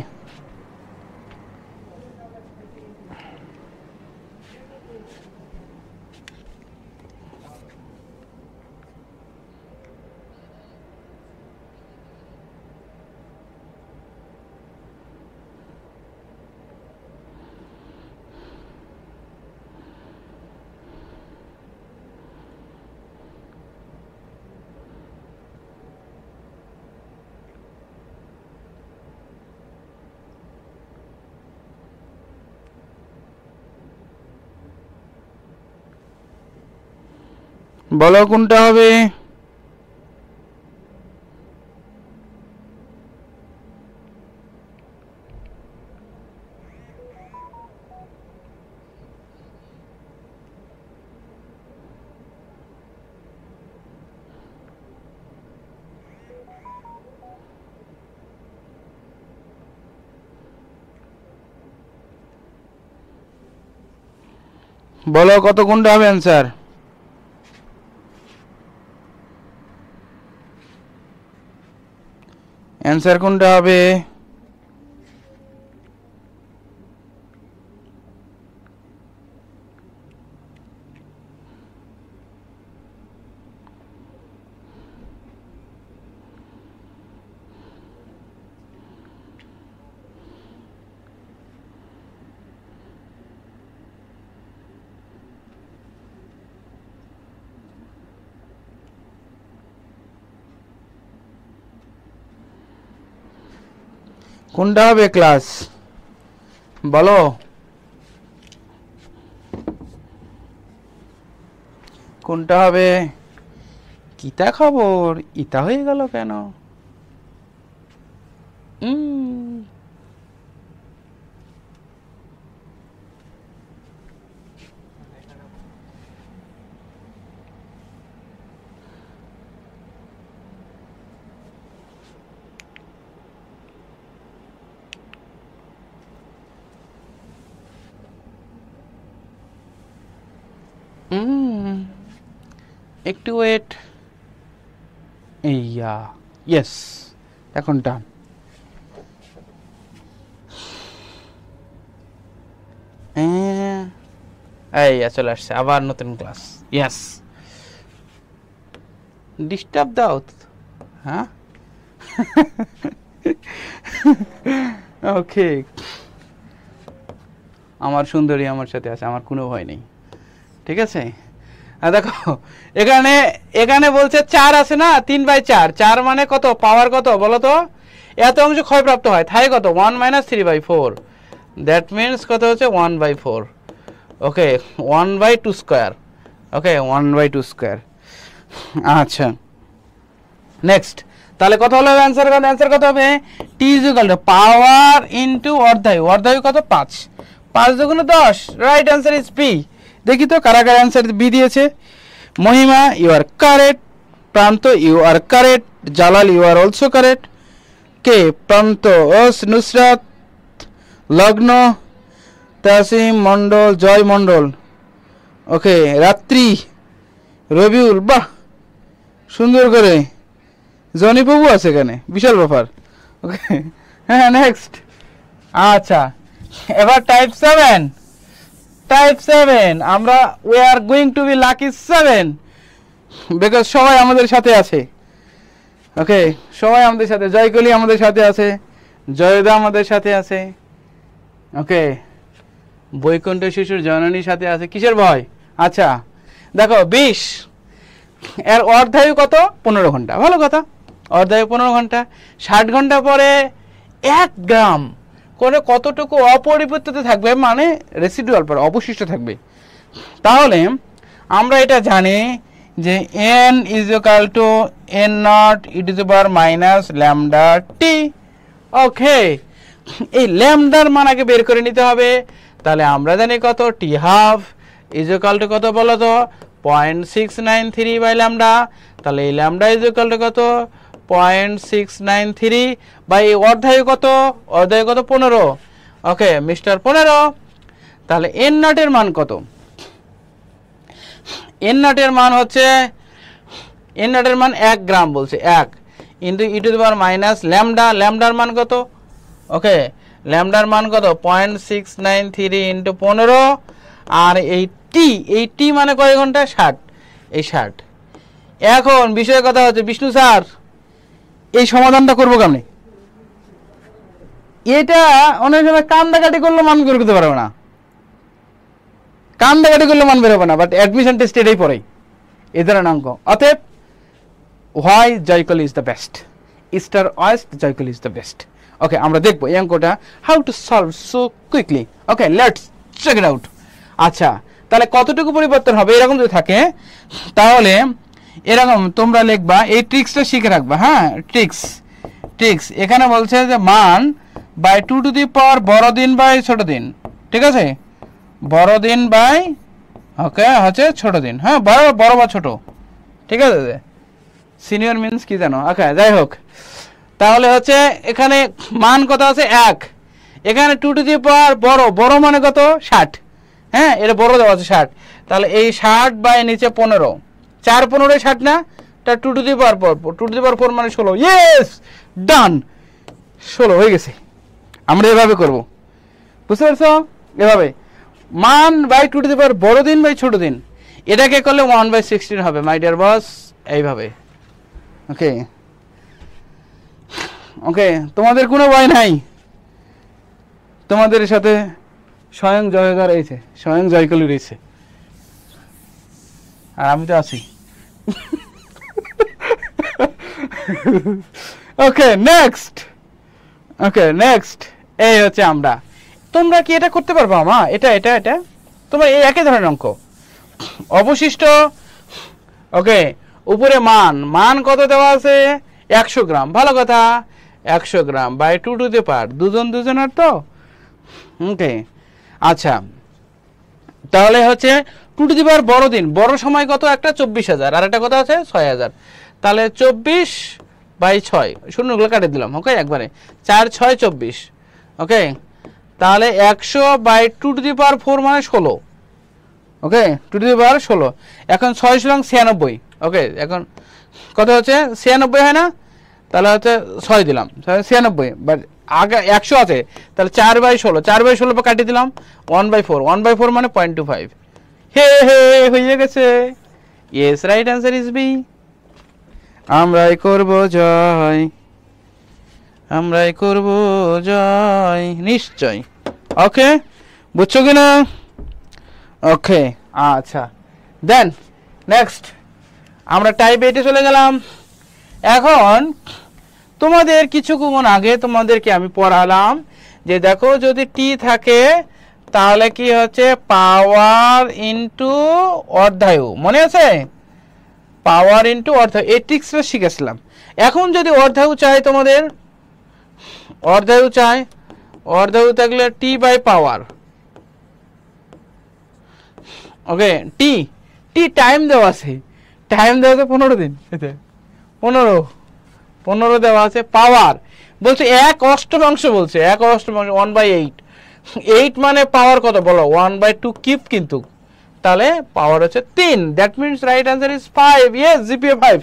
বলো কোনটা হবে? বলো কত কোনটা হবে অ্যান্সার? অ্যান্সার কোনটা হবে? কোনটা হবে ক্লাস বলো? কোনটা হবে? কিতা খবর ইতা হয়ে গেল কেন? একটু ওয়েট। ইয়া ইয়েস এখন ডান। এই চলে আসছে আবার নতুন ক্লাস। ইয়েস ডিস্টার্ব দাও হ্যাঁ। ওকে আমার সুন্দরী আমার সাথে আছে, আমার কোনো ভয় নেই, ঠিক আছে। দেখো এখানে এখানে বলছে 4 আছে না, 3/4। 4 মানে কত পাওয়ার কত বলো তো? এত অংশ ক্ষয়প্রাপ্ত হয় থাকে কত 1 - 3/4। দ্যাট মিনস কত হচ্ছে 1/4। Okay 1/2 square. Okay 1/2 square. আচ্ছা নেক্সট তাহলে কত হলো অ্যানসার? কত অ্যানসার কত হবে? T is equal to power into অর্ধায়ু। অর্ধায়ু কত 5। 5 দুগুণে 10, রাইট অ্যান্সার ইজ বি। দেখি তো কারা কারা অ্যান্সার বি দিয়েছে। Mahima, you are correct. Pranto, you are correct. Jalal, you are also correct. কে প্রান্ত, ওস, নুসরাত, লগ্ন, তাসিম মন্ডল, জয় মন্ডল, ওকে, রাত্রি, রবিউল, বাহ সুন্দর করে, জনিবাবু আছে এখানে, বিশাল ব্যাপার। ওকে, হ্যাঁ নেক্সট। আচ্ছা, এবার টাইপ 7। টাইপ 7 আমরা we are going to be lucky 7 because সবাই আমাদের সাথে আছে। ওকে, সবাই আমাদের সাথে, জয়কলি আমাদের সাথে আছে, জয়দা আমাদের সাথে আছে। ওকে, বৈকুণ্ঠ শিশুর জননীর সাথে আছে। কিসের ভয়? আচ্ছা দেখো 20 এর অর্ধায়ু কত? 15 ঘন্টা। ভালো কথা, অর্ধায়ু 15 ঘন্টা। 60 ঘন্টা পরে 1 গ্রাম করে কতটুকু অপরিবর্তিত থাকবে, মানে রেসিডুয়াল পরে অবশিষ্ট থাকবে। তাহলে আমরা এটা জানি যে n is equal to n nought E to the power minus lambda T. Okay, এই ল্যামডার মান আগে বের করে নিতে হবে। তাহলে আমরা জানি কত, টি হাফ ইজ ইকুয়াল টু কত বলো তো, 0.693 বাই ল্যামডা। তাহলে এই ল্যামডা ইজ ইকুয়াল টু কত, 0.693 বাই অর্ধায়ু কত, অর্ধায়ু কত 15। Okay mister 15। তাহলে এন নটের মান কত? এন নটের মান হচ্ছে, এন নটের মান 1 গ্রাম বলছে, 1 into E to the power minus lambda. ল্যামডার মান কত? ওকে, ল্যামডার মান কত, 0.693 ইন্টু 15। আর এই টি মানে কয় ঘন্টা? 60। এই 60। এখন বিষয়ের কথা হচ্ছে, বিষ্ণু স্যার এই সমাধানটা করবো কেমনে? এটা অনেক সময় কান্দাকাটি করলে মান বের করতে পারবে না, কান্দাকাটি করলে মান বের হবে না, বাট অ্যাডমিশন টেস্ট এটাই পড়ে এই ধরনের অঙ্ক। অতএব why Joykoli is the best, east or west Joykoli is the best. Okay, আমরা দেখবো এই অঙ্কটা how to solve so quickly. Okay, let's check it out. আচ্ছা, তাহলে কতটুকু পরিবর্তন হবে এরকম যদি থাকে, তাহলে এরকম তোমরা লিখবা, এই ট্রিক্সটা শিখে রাখবা। হ্যাঁ, ট্রিক্স এখানে বলছে যে মান বাই 2 টু দি পাওয়ার বড় দিন বাই ছোট দিন। ঠিক আছে, বড় দিন বাই ওকে হচ্ছে ছোট দিন। হ্যাঁ, বড় বা ছোট, ঠিক আছে। সিনিয়র মিন্স কি জানো? ওকে, যাই হোক, তাহলে হচ্ছে এখানে মান কত আছে? 1। এখানে 2 টু দি পাওয়ার বড় মানে কত? 60। হ্যাঁ, এটা বড় দেওয়া আছে 60। তাহলে এই 60 বাই নিচে 15, 4 15 60 না, তা 2 two the power 4, 2 two the পাওয়ার 4 মানে 16। ইয়েস, ডান, 16 হয়ে গেছে। আমরা এভাবে করব, বুঝতে পারছো? এভাবে মান বাই 2 টু দি পাওয়ার বড় দিন বাই ছোট দিন, এটাকে করলে 1/16 হবে মাই ডিয়ার বস, এইভাবে। ওকে ওকে, তোমাদের কোনো ভয় নাই, তোমাদের সাথে স্বয়ং জয়গার রয়েছে, স্বয়ং জয়কলি রয়েছে, আর আমি তো আছি। ওকে নেক্সট, ওকে নেক্সট, এই হচ্ছে আমরা। তোমরা কি এটা করতে পারবা? মা এটা এটা এটা তোমরা এই একই ধরনের অঙ্ক, অবশিষ্ট। ওকে, উপরে মান কত দেওয়া আছে? 100 গ্রাম। ভালো কথা, 100 গ্রাম বাই 2 টু দি পাওয়ার, দুজনের তো। ওকে, আচ্ছা, তাহলে হচ্ছে 2 টু দি পাওয়ার বড় দিন, বড় সময় কত? একটা 24,000, আর একটা কত আছে? 6,000। তাহলে 24 বাই 6, শূন্যগুলো কাটে দিলাম। ওকে, একবারে 4 6 24। ওকে, তাহলে 100 বাই 2 টু দি পাওয়ার 4 মানে 16। ওকে, 2 টু দি পাওয়ার 16। এখন 6 সুতরাং 96। ওকে, এখন কত হচ্ছে? 96 হয় না? তাহলে হচ্ছে 6 দিলাম, 96। বাট আগে 100 আছে, তাহলে 4 বাই 16, 4 বাই 16 কাটিয়ে দিলাম 1/4, 1/4 মানে 0.25। হে হয়ে গেছে। Yes, right answer is B. আমরাই করব জয়, আমরাই করব জয়, নিশ্চয়। ওকে, বুঝছো কিনা? ওকে, আচ্ছা, দেন নেক্সট আমরা টাইপ 8 চলে গেলাম। এখন তোমাদের কিছুক্ষণ আগে তোমাদেরকে আমি পড়ালাম যে দেখো, যদি টি থাকে তাহলে কি হচ্ছে? পাওয়ার ইন্টু অর্ধায়ু, মনে আছে? পাওয়ার ইন্টু অর্ধায়ু, এই ট্রিক্সটা শিখেছিলাম। এখন যদি অর্ধায়ু চাই, তোমাদের অর্ধায়ু চাই, অর্ধায়ু থাকলে টি by power, okay T tea time দেওয়া আছে, টাইম দেওয়া আছে 15 দিন, 15 দেওয়া আছে। পাওয়ার বলছে 1/8 বলছে, 1/8 1/8, 8 মানে পাওয়ার কত বলো 1/2 কিউব কিন্তু, তাহলে পাওয়ার হচ্ছে 3, that means right answer is 5, yes GPA 5।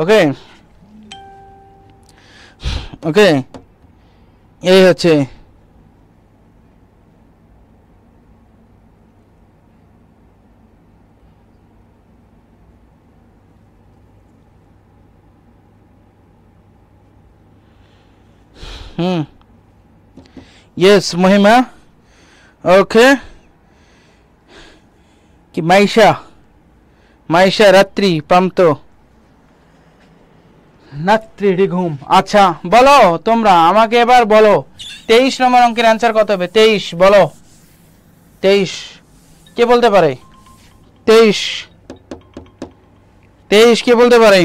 ওকে ওকে এই হচ্ছে यस महिमा। ओके कि माइशा माइशा रात्रि पामतो नात्रि घुम। अच्छा बोलो তোমরা আমাকে এবার বলো 23 নম্বর অঙ্কের आंसर কত হবে? 23 বলো, 23 কে বলতে পারে? 23 কে বলতে পারে?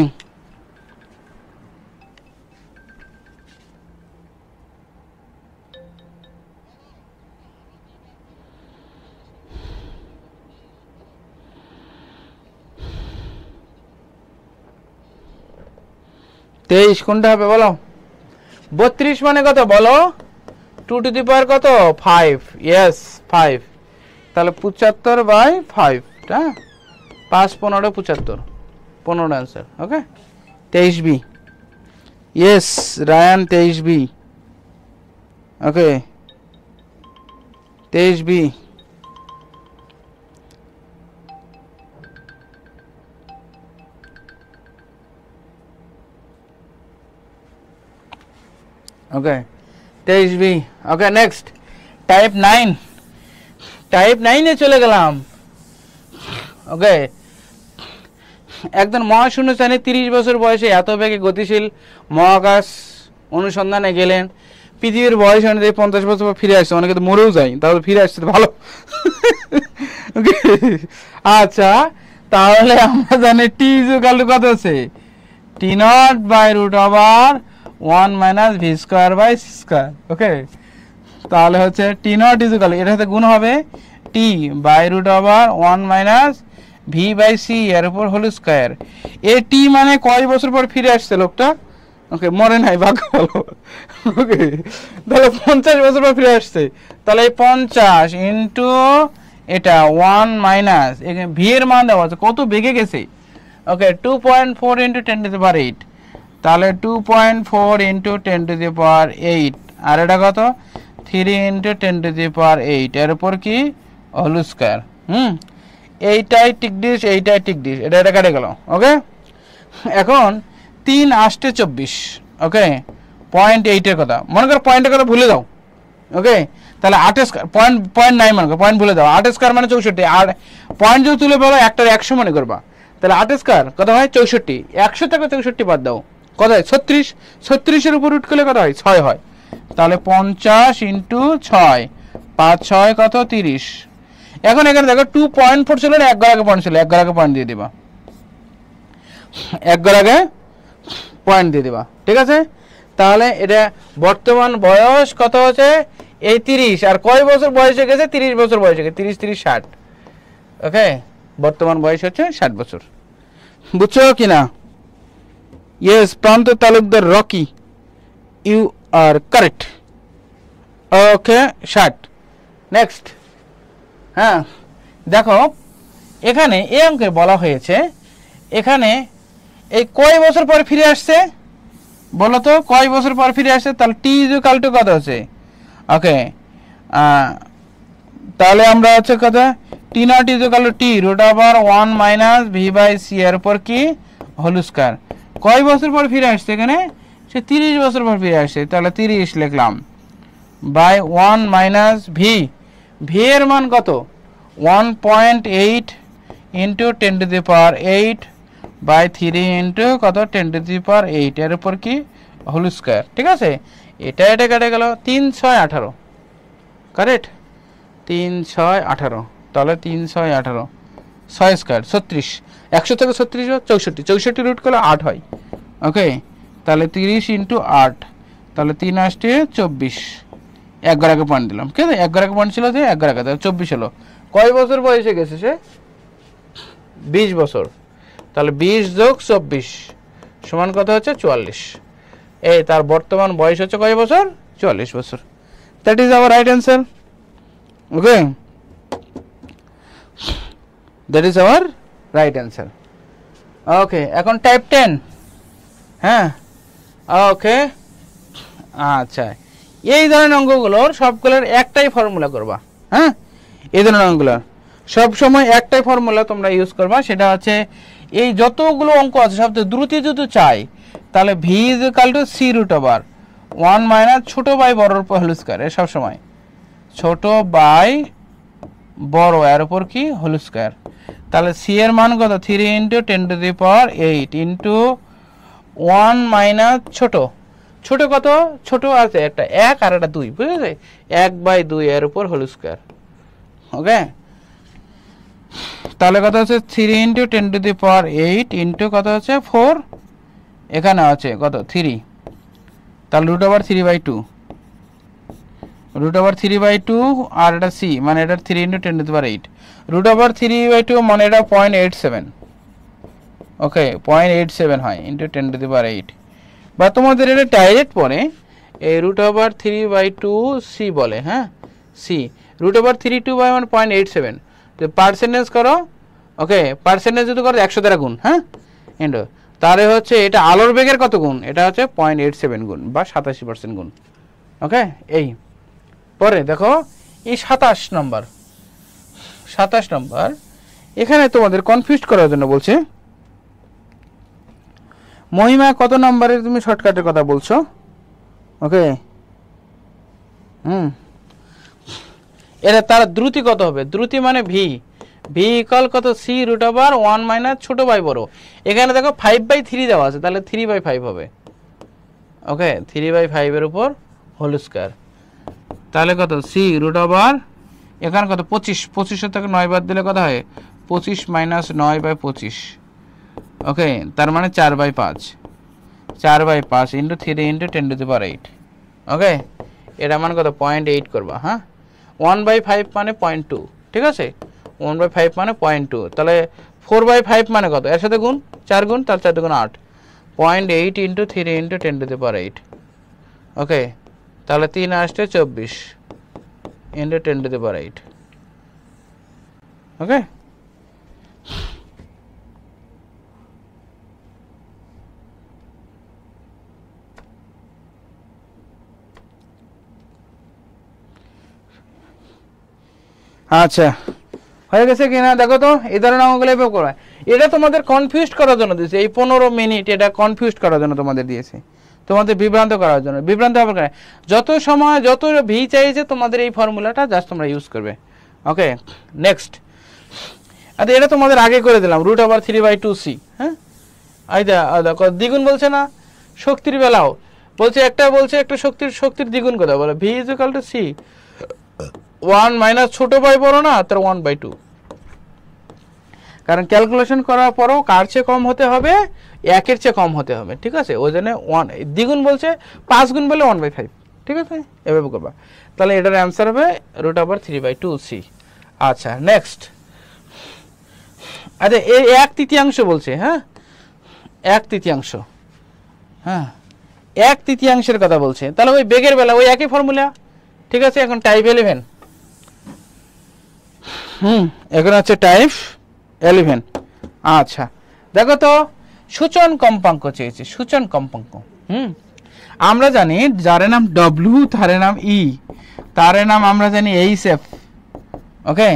तेईस কোনটা হবে বলো? 32 মানে কত বলো? 2 টু দি পাওয়ার কত? 5, यस 5, তাহলে 75/5 টা 5 15 75, 15 answer. Okay 23 B, yes Ryan 23 B. Okay 23 B. Okay 23 B. Okay next type 9, type 9 এ চলে গেলাম। ওকে একজন মহাশূন্যযানে 30 বছর বয়সে এত বেগে গতিশীল মহাকাশ অনুসন্ধানে গেলেন, পৃথিবীর বয়স অনুযায়ী 50 বছর পর ফিরে আসছে। অনেকে তো মরেও যায়, তাহলে ফিরে আসছে ভালো। আচ্ছা তাহলে আমরা জানি টি ইকুয়াল টু কত আছে? T nought by root over 1 minus V square by C square. Okay তাহলে হচ্ছে টি নট ইকুয়াল, এর সাথে গুণ হবে T by root over 1 minus V by C এর উপর হোল স্কয়ার। এ টি মানে কয় বছর পর ফিরে আসছে লোকটা? ওকে মরে নাই, ভাগ্য ভালো। ওকে তাহলে 50 বছর পর ফিরে আসছে, তাহলে 50 ইন্টু এটা 1 মাইনাস ভি এর মান দেওয়া আছে কত বেগে গেছে। ওকে 2.4 ইন্টু 10 টু দি পাওয়ার 8, তাহলে 2.4 ইন্টু 10 টু দি পাওয়ার 8, আর এটা কত 3 ইন্টু 10 টু দি পাওয়ার 8 এর উপর কি হোল স্কয়ার। এইটাই টিক ডিশ, এইটাই টিক ডিশ, এটা এটা কেটে গেল। ওকে এখন 3 8 24। ওকে 0.8 এর কথা মনে করো, পয়েন্টের কথা ভুলে যাও। ওকে তাহলে 8 স্কয়ার পয়েন্ট নাই মনে করো, পয়েন্ট ভুলে যাও। 8 স্কয়ার মানে 64, আর পয়েন্ট যদি তুলে বলো একটার 100 মনে করবা, তাহলে 8 স্কয়ার কত হয় 64, 100 থেকে 64 বাদ দাও কত হয় 36, 36 এর উপর রুট করলে কত হয় 6 হয়, তাহলে 50 ইন্টু 6 5 6 কত 30। এখন এখানে দেখো 2.4 ছিল না, 1 ঘর আগে পয়েন্ট ছিল, 1 ঘর আগে পয়েন্ট দিয়ে দিবা, 1 ঘর আগে পয়েন্ট দিয়ে দিবা, ঠিক আছে। তাহলে এটা বর্তমান বয়স কত হচ্ছে এই 30, আর কয় বছর বয়সে গেছে 30 বছর বয়সে গেছে, 30 30 60। ওকে বর্তমান বয়স হচ্ছে 60 বছর, বুঝছো কিনা? Yes Pranto Talukdar Rocky, you are correct. Okay 60। Next হ্যাঁ দেখো এখানে এই অঙ্কে বলা হয়েছে, এখানে এই কয় বছর পর ফিরে আসছে বলো তো, কয় বছর পর ফিরে আসছে? তাহলে টি ইকুয়াল টু কত আছে? ওকে তাহলে আমরা হচ্ছে কত T nought equal to T root over 1 minus V by C এর উপর কি হোল স্কয়ার। কয় বছর পর ফিরে আসছে? এখানে সে 30 বছর পর ফিরে আসছে, তাহলে 30 লিখলাম বাই 1 মাইনাস ভি, ভি এর মান কত 1.8 into 10 to the power 8 by 3 into কত 10 টু দি পাওয়ার 8 এর উপর কি হোল স্কয়ার, ঠিক আছে। এটা এটা কেটে গেল 3 6 18, কারেক্ট 3 6 18, তাহলে 3 6 18 6 স্কয়ার 36, 100 থেকে 36 64, 64 রুট করলে 8 হয়। ওকে তাহলে 30 ইন্টু 8, তাহলে 3 8 24, এক ঘর আগে পয়েন্ট দিলাম, ঠিক আছে? এক ঘর আগে পয়েন্ট ছিল যে এক ঘর আগে, 24 হলো। কয় বছর বয়সে গেছে সে? 20 বছর। তাহলে 20 যোগ 24 সমান কত হচ্ছে? 44। এই তার বর্তমান বয়স হচ্ছে কয় বছর? 44 বছর। That is our right answer. Okay, that is our right answer. Okay, এখন টাইপ 10। হ্যাঁ, ওকে, আচ্ছা, এই ধরনের অঙ্কগুলোর সবগুলোর একটাই ফর্মুলা করবা। হ্যাঁ, এই ধরনের অঙ্কগুলোর সবসময় একটাই ফর্মুলা তোমরা ইউজ করবা, সেটা হচ্ছে এই যতগুলো অঙ্ক আছে সবচেয়ে দ্রুত যদি চাই তাহলে v is equal to c root over 1 minus ছোট বাই বড়র উপর হোল স্কয়ার। এর সবসময় ছোট বাই বড় এর উপর কি? Whole square. তাহলে সি এর মান কত? 3 into 10 to the power 8 into 1 minus ছোট, ছোট কত? ছোট আছে একটা 1 আর একটা 2, বুঝেছে? 1/2 এর উপর হোল স্কয়ার। ওকে, তাহলে কত হচ্ছে? 3 into 10 to the power 8 into কত হচ্ছে? 4, এখানে আছে কত? 3, তাহলে রুট ওভার 3/2, রুট ওভার 3/2 আর এটা সি মানে এটা 3 into 10 to the power 8, root over 3/2 মানে এটা 0.87। ওকে, 0.87 হয় ইন্টু 10 টু দি পাওয়ার 8, বা তোমাদের এটা ডাইরেক্ট পড়ে এই রুট ওভার 3/2 সি বলে। হ্যাঁ, সি রুট ওভার 3/2 0.87, তো পার্সেন্টেজ করো। ওকে, পার্সেন্টেজ যদি করো 100 দ্বারা গুণ। হ্যাঁ, ইন্টু তাহলে হচ্ছে এটা আলোর বেগের কত গুণ? এটা হচ্ছে 0.87 গুণ বা 87% গুণ। ওকে, এই পরে দেখো এই 27 নম্বর, 27 নম্বর এখানে তোমাদের কনফিউজ করার জন্য বলছে মহিমা কত নম্বরে তুমি শর্টকাটের কথা বলছো? ওকে, এটা তার দ্রুতি কত হবে? দ্রুতি মানে ভি, ভি ইকুয়াল কত? সি রুট ওভার 1 মাইনাস ছোট বাই বড়। এখানে দেখো 5/3 দেওয়া আছে, তাহলে 3/5 হবে। ওকে, 3/5 এর উপর হোল স্কয়ার, তাহলে কত? সি রুট ওভার এখানে কত? 25, 25 থেকে 9 বাদ দিলে কত হয়? 25 মাইনাস 9/25। ওকে, তার মানে 4/5, 4/5 into 3 into 10 to the power 8। ওকে, এটা মান কত? 0.8 করবা। হ্যাঁ, 1/5 মানে 0.2, ঠিক আছে? 1/5 মানে 0.2, তাহলে 4/5 মানে কত? এর সাথে গুণ, 4 গুণ, তার 4 গুণ 8, 0.8 into 3 into 10 to the power 8। ওকে, তাহলে 3 আসছে 24 ইন্টু 10 টু দি পাওয়ার 8। ওকে, আচ্ছা, হয়ে গেছে কিনা দেখো তো? এই ধরনের অঙ্কগুলো এভাবে করা, এটা তোমাদের কনফিউজ করার জন্য দিয়েছে। এই 15 মিনিট এটা কনফিউজ করার জন্য তোমাদের দিয়েছে, তোমাদের বিভ্রান্ত করার জন্য। বিভ্রান্ত হবে কেন? যত সময় যত ভি চাইছে তোমাদের এই ফর্মুলাটা জাস্ট তোমরা ইউজ করবে। ওকে, নেক্সট, আচ্ছা এটা তোমাদের আগে করে দিলাম, রুট ওভার 3/2 সি। হ্যাঁ, দেখো দ্বিগুণ বলছে না শক্তির বেলাও, বলছে একটা শক্তির দ্বিগুণ কথা বলে v is equal to c 1 minus ছোট বাই বড় না, তার 1/2। কারণ ক্যালকুলেশন করার পরও কার চেয়ে কম হতে হবে? 1 এর চেয়ে কম হতে হবে, ঠিক আছে? ওই জন্য 1 দ্বিগুণ বলছে, 5 গুণ বলে 1/5, ঠিক আছে? এভাবে করবা, তাহলে এটার অ্যান্সার হবে রুট ওভার 3/2 সি। আচ্ছা, নেক্সট, আচ্ছা এই 1/3 বলছে। হ্যাঁ, 1/3, হ্যাঁ 1/3 কথা বলছে, তাহলে ওই বেগের বেলা ওই একই ফর্মুলা, ঠিক আছে? এখন টাইপ 11, এখন হচ্ছে টাইপ 11। আচ্ছা দেখো তো, সূচন কম্পাঙ্ক চেয়েছে, সূচন কম্পাঙ্ক। আমরা জানি যার নাম ডব্লিউ তার নাম ই, তার নাম আমরা জানি এইচএফ। ওকে,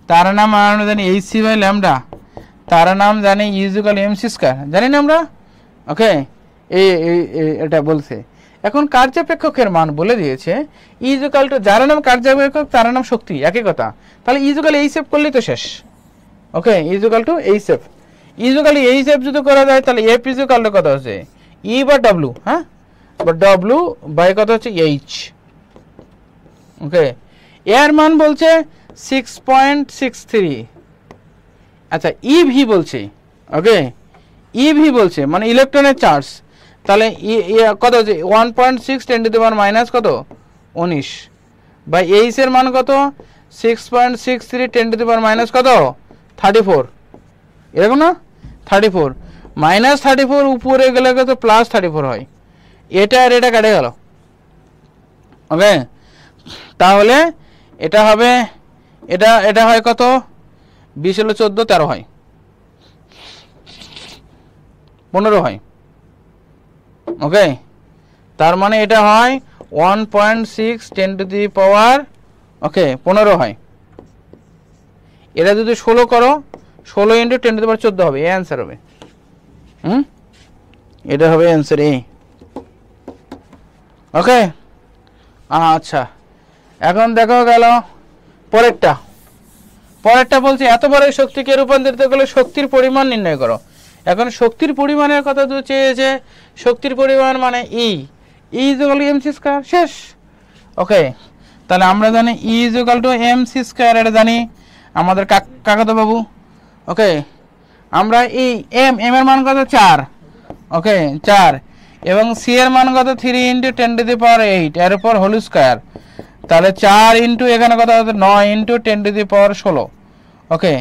তার নাম আমরা জানি এইচসি বাই ল্যামডা, তার নাম জানি ইউজিক্যাল এমসি স্কয়ার, জানি না আমরা? ওকে, এটা বলছে। এখন কার্যপেক্ষকের মান বলে দিয়েছে ইউজিক্যাল টু, যার নাম কার্যপেক্ষক তার নাম শক্তি, একই কথা। তাহলে ইউজিক্যাল এইচএফ করলেই তো শেষ। ওকে, ইউজিক্যাল টু এইচএফ, ইউজিক্যাল এইচএফ যদি করা যায় তাহলে এফ ইউজিক্যাল টু কত হচ্ছে? ই বা ডব্লিউ, হ্যাঁ, বা ডব্লিউ বাই কত হচ্ছে? এইচ। ওকে, এর মান বলছে 6.63। আচ্ছা, ইভি বলছে। ওকে, ইভি বলছে মানে ইলেকট্রনের চার্জ, তাহলে কত হচ্ছে? 1.6 10 টু দি পাওয়ার মাইনাস কত? 19। বাই এইচ এর মান কত 6.63 10 টু দি পাওয়ার মাইনাস কত 34 এরকম না 34 মাইনাস 34 উপরে গেলে কত প্লাস 34 হয় এটা আর এটা কেটে গেল ওকে তাহলে এটা হবে এটা হয় কত 20 হলো 14 13 হয় 15 হয় ওকে তার মানে এটা হয় 1.6 10 টু দি পাওয়ার ওকে 15 হয় এটা যদি 16 করো 16 ইনটু 10 টু দি পাওয়ার 14 হবে এই आंसर হবে এটা হবে आंसर এ ওকে আচ্ছা এখন দেখো গেল পরেরটা বলছি এত বড় শক্তিকে রূপান্তরিত করলে শক্তির পরিমাণ নির্ণয় করো এখন শক্তির পরিমাণের কথা তো চেয়েছে শক্তির পরিমাণ মানে E equal to mc square শেষ ওকে তাহলে আমরা জানি E equal to mc square এটা জানি আমাদের কাকাতো বাবু ওকে আমরা এই m এর মান কত 4 ওকে 4 এবং c এর মান কত 3 * 10 টু দি পাওয়ার 8 এর উপর হোল স্কয়ার তাহলে 4 ইনটু এখানে কত হবে 9 ইনটু 10 টু দি পাওয়ার 16 ওকে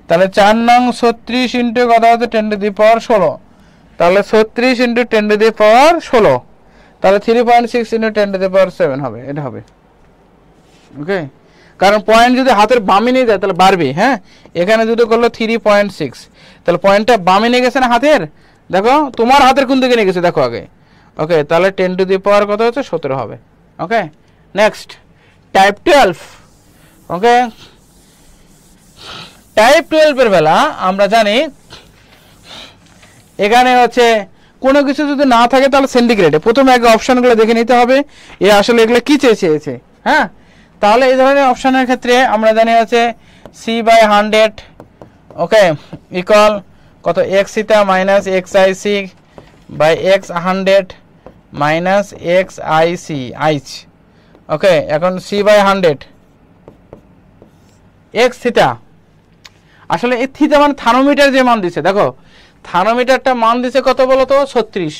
তাহলে 4 নং 36 ইনটু কত হবে 10 টু দি পাওয়ার 16 তাহলে 36 ইনটু 10 টু দি পাওয়ার 16 তাহলে 3.6 ইনটু 10 টু দি পাওয়ার 7 হবে এটা হবে ওকে কারণ পয়েন্ট যদি হাতের বামে নিয়ে যায় তাহলে বাড়বে হ্যাঁ এখানে যদি করলো 3.6 তাহলে পয়েন্টটা বামে নিয়ে গেছে না হাতের দেখো তোমার হাতের কোন দিকে নিয়ে গেছে দেখো আগে ওকে তাহলে 10 টু দি পাওয়ার কত হচ্ছে 17 হবে ওকে নেক্সট টাইপ 12 ওকে টাইপ 12 এর বেলা আমরা জানি এখানে হচ্ছে কোনো কিছু যদি না থাকে তাহলে সেন্টিগ্রেডে প্রথমে আগে অপশনগুলো দেখে নিতে হবে এ আসলে এগুলো কি চেয়েছে হ্যাঁ তাহলে এই ধরনের অপশনের ক্ষেত্রে আমরা জানি আছে c/100 ওকে ইকুয়াল কত x theta minus xic by x100 minus xic okay এখন c/100 x থিটা আসলে এই থিটা মানে থার্মোমিটার যে মান দিছে দেখো থার্মোমিটারটা মান দিছে কত বলো তো 36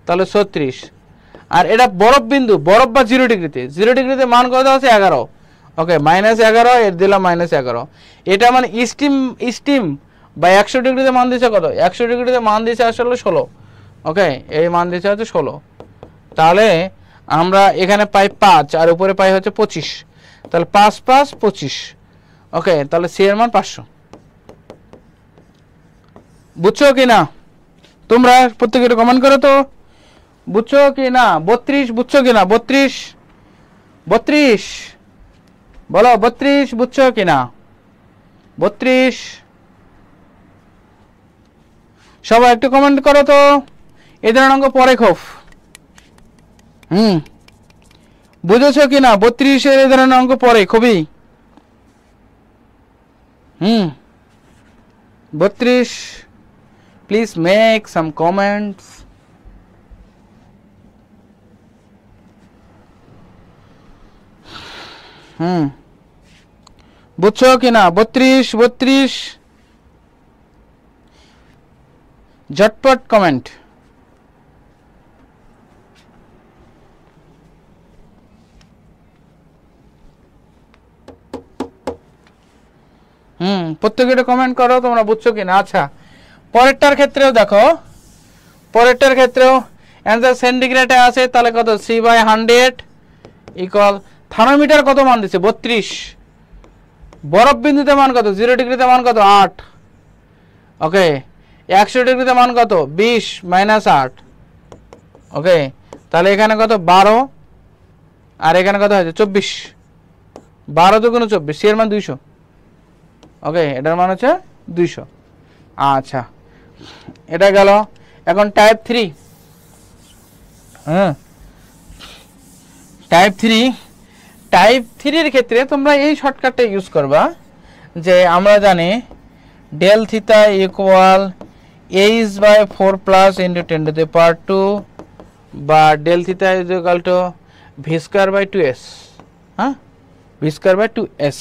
তাহলে 36 আর এটা বরফ বিন্দু বরফ বা 0 ডিগ্রিতে মান কত আছে 11 ওকে -11 এর দিলাম -11 এটা মানে স্টিম বা 100 ডিগ্রিতে মান দিছে কত 100 ডিগ্রিতে মান দিছে আসলে 16 ওকে এই মান দিছে হচ্ছে 16 তাহলে আমরা এখানে পাই 5 আর উপরে পাই হচ্ছে 25 তাহলে 5 5 25 ওকে তাহলে সি এর মান 500 বুঝছো কি না তোমরা প্রত্যেকটা কমেন্ট করো তো বুঝছো কি না 32 বুঝছো কি না 32 বলো 32 বুঝছো কি না 32 সবাই একটু কমেন্ট করো তো এই ধরনের অঙ্ক পরে খুব বুঝেছো কি না 32 এর এই ধরনের অঙ্ক পরে খুবই 32 please make some comments বুঝছো কি না 32 ঝটপট কমেন্ট প্রত্যেকটা কমেন্ট করো তোমরা বুঝছো কি না আচ্ছা পরেরটার ক্ষেত্রেও দেখো পরেরটার ক্ষেত্রেও অ্যানসার সেন্টিগ্রেডে আছে তাহলে কত c/100 ইকুয়াল থার্মোমিটার কত মান দিছে 32 বরফ বিন্দুতে মান কত 0 ডিগ্রিতে মান কত 8 ওকে 100 ডিগ্রিতে মান কত 20 -8 ওকে তাহলে এখানে কত 12 আর এখানে কত হচ্ছে 24 12 * 2 = 24 সি এর মান 200 ওকে এটার মান হচ্ছে 200 আচ্ছা এটা গেল এখন টাইপ 3 টাইপ 3 এর ক্ষেত্রে তোমরা এই শর্টকাটটা ইউজ করবা যে আমরা জানি del theta equal h/4 plus into 10 to the power 2 বা del theta is equal to v²/2s হ্যাঁ v²/2s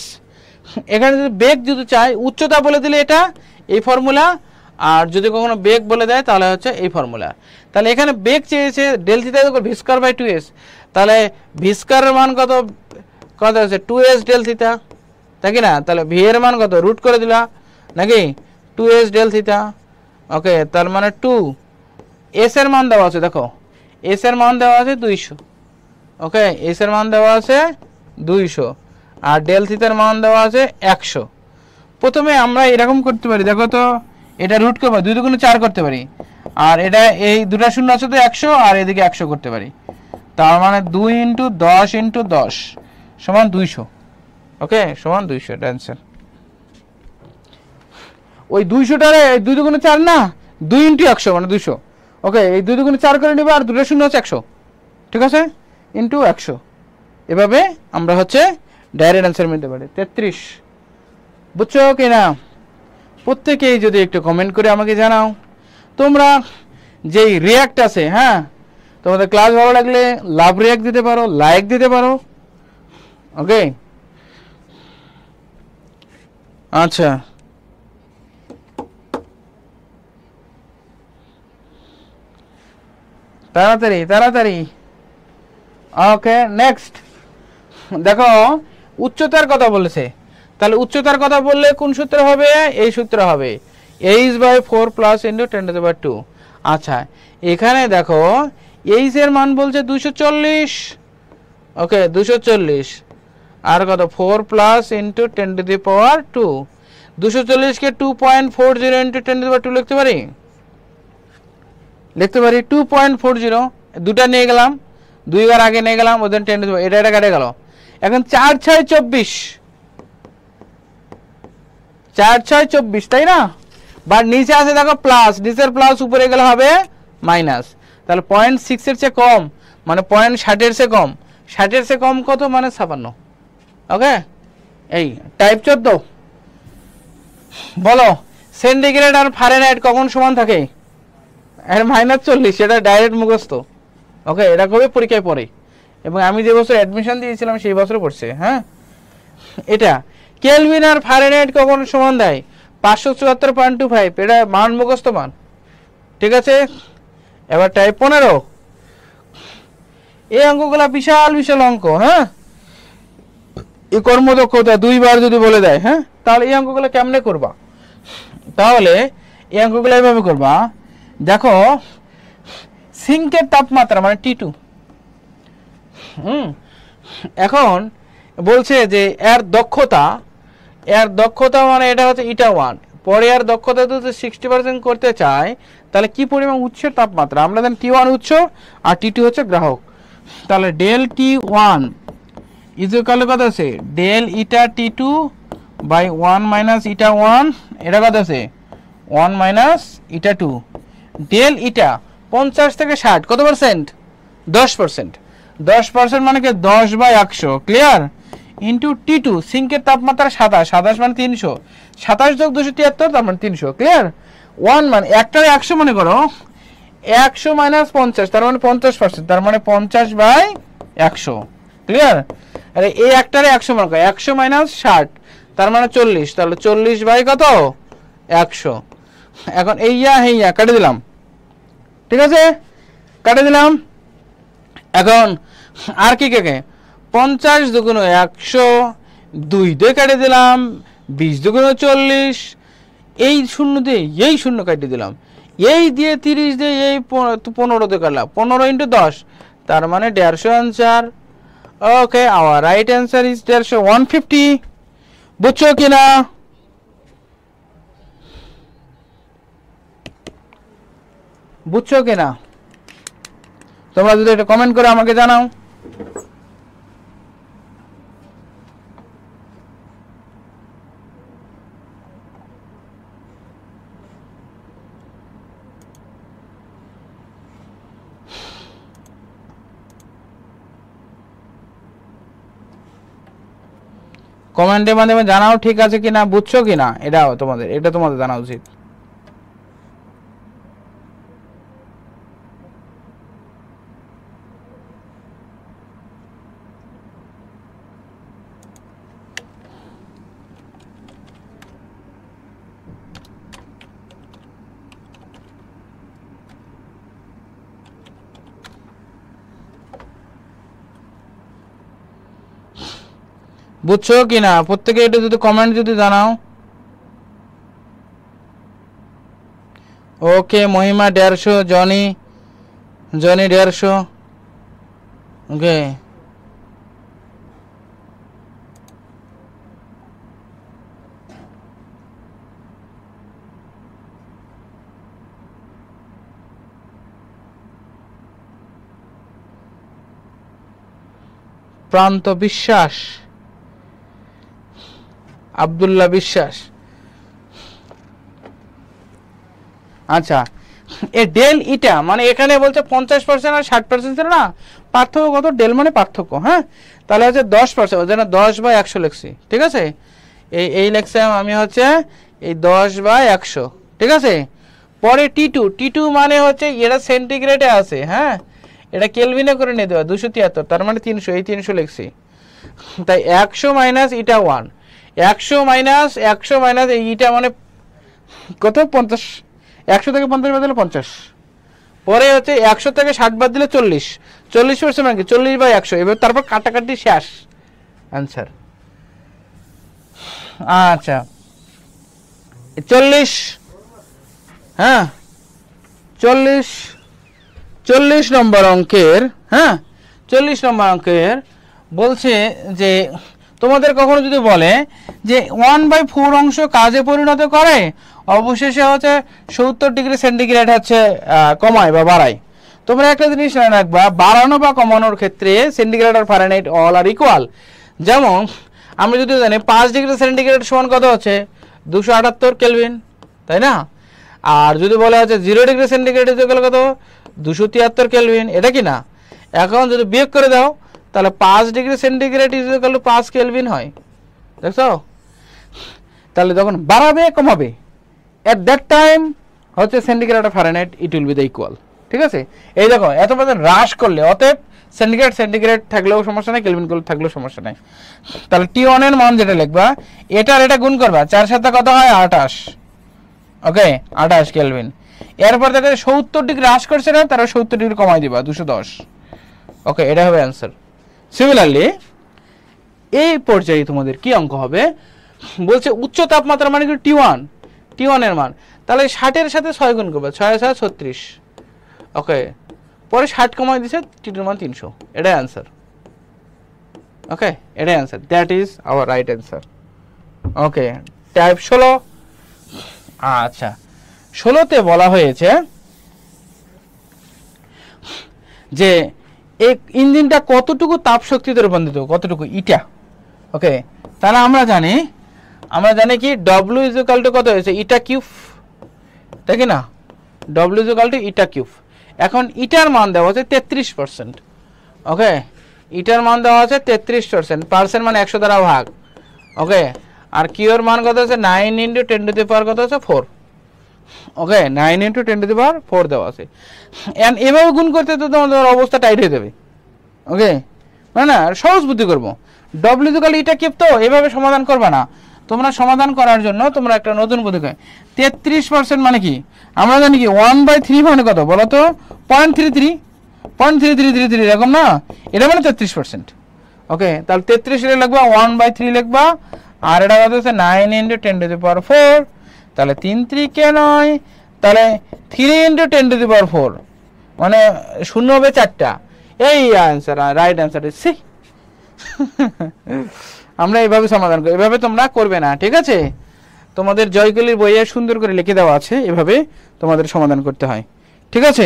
এখানে যদি বেগ যদি চাই উচ্চতা বলে দিলে এটা এই ফর্মুলা আর যদি কখনো বেগ বলে দেয় তাহলে হচ্ছে এই ফর্মুলা তাহলে এখানে বেগ চেয়েছে ডেল থিটা ইকুয়াল v²/2s তাহলে v² এর মান কত আছে 2s ডেল থিটা, তাই কি না? তাহলে ভি এর মান কত রুট করে দিলা নাকি 2s ডেল থিটা। ওকে, তার মানে 2 এস এর মান দেওয়া আছে, দেখো এস এর মান দেওয়া আছে 200। ওকে, এস এর মান দেওয়া আছে 200 আর ডেল থিটার মান দেওয়া আছে 100। প্রথমে আমরা এরকম করতে পারি, দেখো তো এটা রুট করবো 2 দুগুণে 4 করতে পারি, আর এটা এই দুটা শূন্য আছে তো 100 আর এদিকে 100 করতে পারি। তার মানে 2 × 10 × 10 সমান 200। ওকে, সমান 200, এটা অ্যান্সার। ওই 200টারে 2 দুগুণে 4 না, 2 × 100 মানে 200। ওকে, এই 2 দুগুণে 4 করে নিবা আর দুটো শূন্য হচ্ছে 100, ঠিক আছে, ইন্টু 100। এভাবে আমরা হচ্ছে ডাইরেক্ট অ্যান্সার মিলতে পারি। 33 বুঝছো কি না? প্রত্যেকেই যদি একটু কমেন্ট করে আমাকে জানাও তোমরা যেই রিয়াক্ট আছে। হ্যাঁ, তোমাদের ক্লাস ভালো লাগলে লাভ রিয়াক্ট দিতে পারো, লাইক দিতে পারো। ওকে, আচ্ছা, তাড়াতাড়ি তাড়াতাড়ি। ওকে, নেক্সট দেখো উচ্চতার কথা বলেছে, তাহলে উচ্চতার কথা বললে কোন সূত্র হবে? এই সূত্র হবে h/4 প্লাস ইন্টু 10⁻²। আচ্ছা, এখানে দেখো এইচ এর মান বলছে 240। ওকে, 240 আর কত 4 প্লাস ইন্টু 10⁻²। 240কে 2.40 ইন্টু 10⁻² লিখতে পারি, লিখতে পারি 2.40। দুটা নিয়ে গেলাম, 2 বার আগে নিয়ে গেলাম, ওদের 10 এটা এটা কেটে গেল। এখন 4 6 24, 4 6 24, তাই না? বাট নিচে আছে দেখো প্লাস, নিচের প্লাস উপরে গেলে হবে মাইনাস। তাহলে 0.6 এর চেয়ে কম মানে 0.60 এর চেয়ে কম, 60 এর চেয়ে কম কত মানে 56। ওকে, এই টাইপ 14। বলো সেন্টিগ্রেড আর ফারেনহাইট কখন সমান থাকে? এর -40, এটা ডাইরেক্ট মুখস্থ। ওকে, এটা কবে পরীক্ষায় পড়ে এবং আমি যে বছর অ্যাডমিশন দিয়েছিলাম সেই বছরে পড়ছে। হ্যাঁ, এটা কেলভিন আর ফারেনহাইট কখন সমান দেয়? 574.25, এটা মান মুখস্থ মান, ঠিক আছে। এবার টাইপ 15, এই অঙ্কগুলো বিশাল বিশাল অঙ্ক। হ্যাঁ, এই কর্মদক্ষতা 2 বার যদি বলে দেয়, হ্যাঁ, তাহলে এই অঙ্কগুলো কেমনে করবা? তাহলে এই অঙ্কগুলো এইভাবে করবা। দেখো সিঙ্কের তাপমাত্রা মানে T2। এখন বলছে যে এর দক্ষতা মানে এটা হচ্ছে η1। পরে এর দক্ষতা যদি 60% করতে চায় তাহলে কি পরিমাণ উৎসের তাপমাত্রা? আমরা জানি T1 উৎস আর T2 হচ্ছে গ্রাহক। তাহলে ডেল T1 ইকুয়াল কত আছে? Del eta T2 by 1 minus η1, এটা কত আছে? 1 মাইনাস η2। ডেল ইটা 50 থেকে 60 কত পার্সেন্ট? 10%। 10% মানে কি 10/100, ক্লিয়ার, ইন্টু T2 সিঙ্কের তাপমাত্রা 27 মানে 300, 27 যোগ 273 তার মানে 300, ক্লিয়ার। 1 মানে একটারে 100 মনে করো, 100 মাইনাস 50 তার মানে 50%, তার মানে 50/100, ক্লিয়ার। আরে এই একটারে 100 মনে করো, 100 মাইনাস 60 তার মানে 40, তাহলে 40 বাই কত? 100। এখন এইয়া হেইয়া কেটে দিলাম, ঠিক আছে, কেটে দিলাম। এখন আর কি কে 50 দুগুণ 100, 2 দিয়ে কেটে দিলাম, 20 দুগুণ 40, এই শূন্য দিয়ে এই শূন্য কেটে দিলাম, এই দিয়ে 30 দিয়ে এই 15 দিয়ে কাটলাম, 15 × 10 তার মানে 150 answer. Okay, hour right answer is 150, 150। বুঝছো কিনা? বুঝছো কিনা? তোমরা যদি এটা কমেন্ট করে আমাকে জানাও। কমেন্টের মাধ্যমে জানাও ঠিক আছে কিনা, বুঝছো কিনা, এটা তোমাদের জানা উচিত। বুঝছো কি না প্রত্যেকে একটু যদি কমেন্ট যদি জানাও। ওকে মহিমা 150, জনি 150। ওকে প্রান্ত বিশ্বাস, আব্দুল্লাহ বিশ্বাস। আচ্ছা এ ডেল ইটা মানে এখানে বলছে 50% আর 60% ছিল না, পার্থক্য কত? ডেল মানে পার্থক্য। হ্যাঁ তাহলে হচ্ছে 10%, ওই জন্য 10/100 লিখছি। ঠিক আছে, এই লিখছিলাম আমি হচ্ছে এই 10/100। ঠিক আছে, পরে টি2 মানে হচ্ছে এটা সেন্টিগ্রেডে আছে। হ্যাঁ এটা কেলভিনে করে নিয়ে দেওয়া 273, তার মানে 300, এই 300 লিখছি। তাই 100 মাইনাস ইটা 1, 100 মাইনাস এই ইটা মানে কত? 50। 100 থেকে 50 বাদ দিলে 50, পরে হচ্ছে 100 থেকে 60 বাদ দিলে 40, 40% মানে কি 40/100। এবার তারপর কাটাকাটি শেষ, আনসার। আচ্ছা 40, হ্যাঁ 40 নম্বর অঙ্কের, হ্যাঁ 40 নম্বর অঙ্কের বলছে যে তোমাদের কখনো যদি বলে যে 1/4 অংশ কাজে পরিণত করে, অবশেষে হচ্ছে 70 ডিগ্রি সেন্টিগ্রেড হচ্ছে কমায় বা বাড়ায়, তোমরা একটা জিনিস মনে রাখবা, বাড়ানো বা কমানোর ক্ষেত্রে সেন্টিগ্রেড আর ফারেনহাইট অল আর ইকুয়াল। যেমন আমি যদি জানি 5 ডিগ্রি সেন্টিগ্রেড সমান কত হচ্ছে 278 কেলভিন, তাই না? আর যদি বলা হচ্ছে 0 ডিগ্রি সেন্টিগ্রেড কত 273 কেলভিন, এটা কি না? এখন যদি বিয়োগ করে দাও তাহলে 5 ডিগ্রি সেন্টিগ্রেড 5 কেলভিন হয়, দেখছো? তাহলে যখন বাড়াবে কমাবে এট দ্যাট টাইম হচ্ছে সেন্টিগ্রেড আর Fahrenheit it will be the equal. ঠিক আছে, এই দেখো এত পর্যন্ত হ্রাস করলে অতএব সেন্টিগ্রেড থাকলেও সমস্যা নেই, কেলভিন থাকলেও সমস্যা নেই। তাহলে T1 এর মান যেটা লিখবা এটার এটা গুণ করবা, 4 সাথে কত হয় 28। ওকে 28 কেলভিন। এরপর দেখো 70 ডিগ্রি হ্রাস করছে না, তারা 70 ডিগ্রি কমাই দিবা 210। ওকে এটা হবে অ্যান্সার। সিমিলারলি এই পর্যায়ে তোমাদের কি অঙ্ক হবে বলছে উচ্চ তাপমাত্রা মানে কি T1 এর মান, তাহলে 60 এর সাথে 6 গুণ করবে, 6 7 36। ওকে পরে 60 কমাই দিছে, T2 মান 300, এটাই অ্যান্সার। ওকে এটাই answer, that is our right answer. Okay type 16। আচ্ছা 16তে বলা হয়েছে যে এই ইঞ্জিনটা কতটুকু তাপ শক্তিতে রূপান্তরিত, কতটুকু ইটা। ওকে তাহলে আমরা জানি কি W = কত হয়েছে ইটা কিউব, তাই কি না? W = ইটা কিউব। এখন ইটার মান দেওয়া হচ্ছে 33%। ওকে ইটার মান দেওয়া আছে 33%, পার্সেন্ট মানে 100 দ্বারা ভাগ। ওকে আর কিউ এর মান কত আছে 9 × 10⁴ কত আছে 4। ওকে 9 × 10⁴ দেওয়া আছে। এন্ড এভাবে গুণ করতে তো তোমাদের অবস্থা টাইট হয়ে যাবে। ওকে না সহজ বুদ্ধি করব, W = ইটা কিউব, তো এভাবে সমাধান করবে না তোমরা। সমাধান করার জন্য তোমরা একটা নতুন বুদ্ধি করে 33% মানে কি আমরা জানি কি 1/3 মানে কত বলো তো 0.33 এরকম না, এটা মানে 33%। ওকে তাহলে 33 এর লিখবা 1/3 লিখবা, আর এটা কত হচ্ছে 9 × 10⁴, তাহলে 3 3 কে 9, তাহলে 3 × 10⁴ মানে 0 হবে 4টা। এই answer, right answer is c. আমরা এইভাবে সমাধান করি, এভাবে তোমরা করবে না, ঠিক আছে? তোমাদের জয়কলির বইয়ে সুন্দর করে লিখে দেওয়া আছে, এভাবে তোমাদের সমাধান করতে হয়, ঠিক আছে?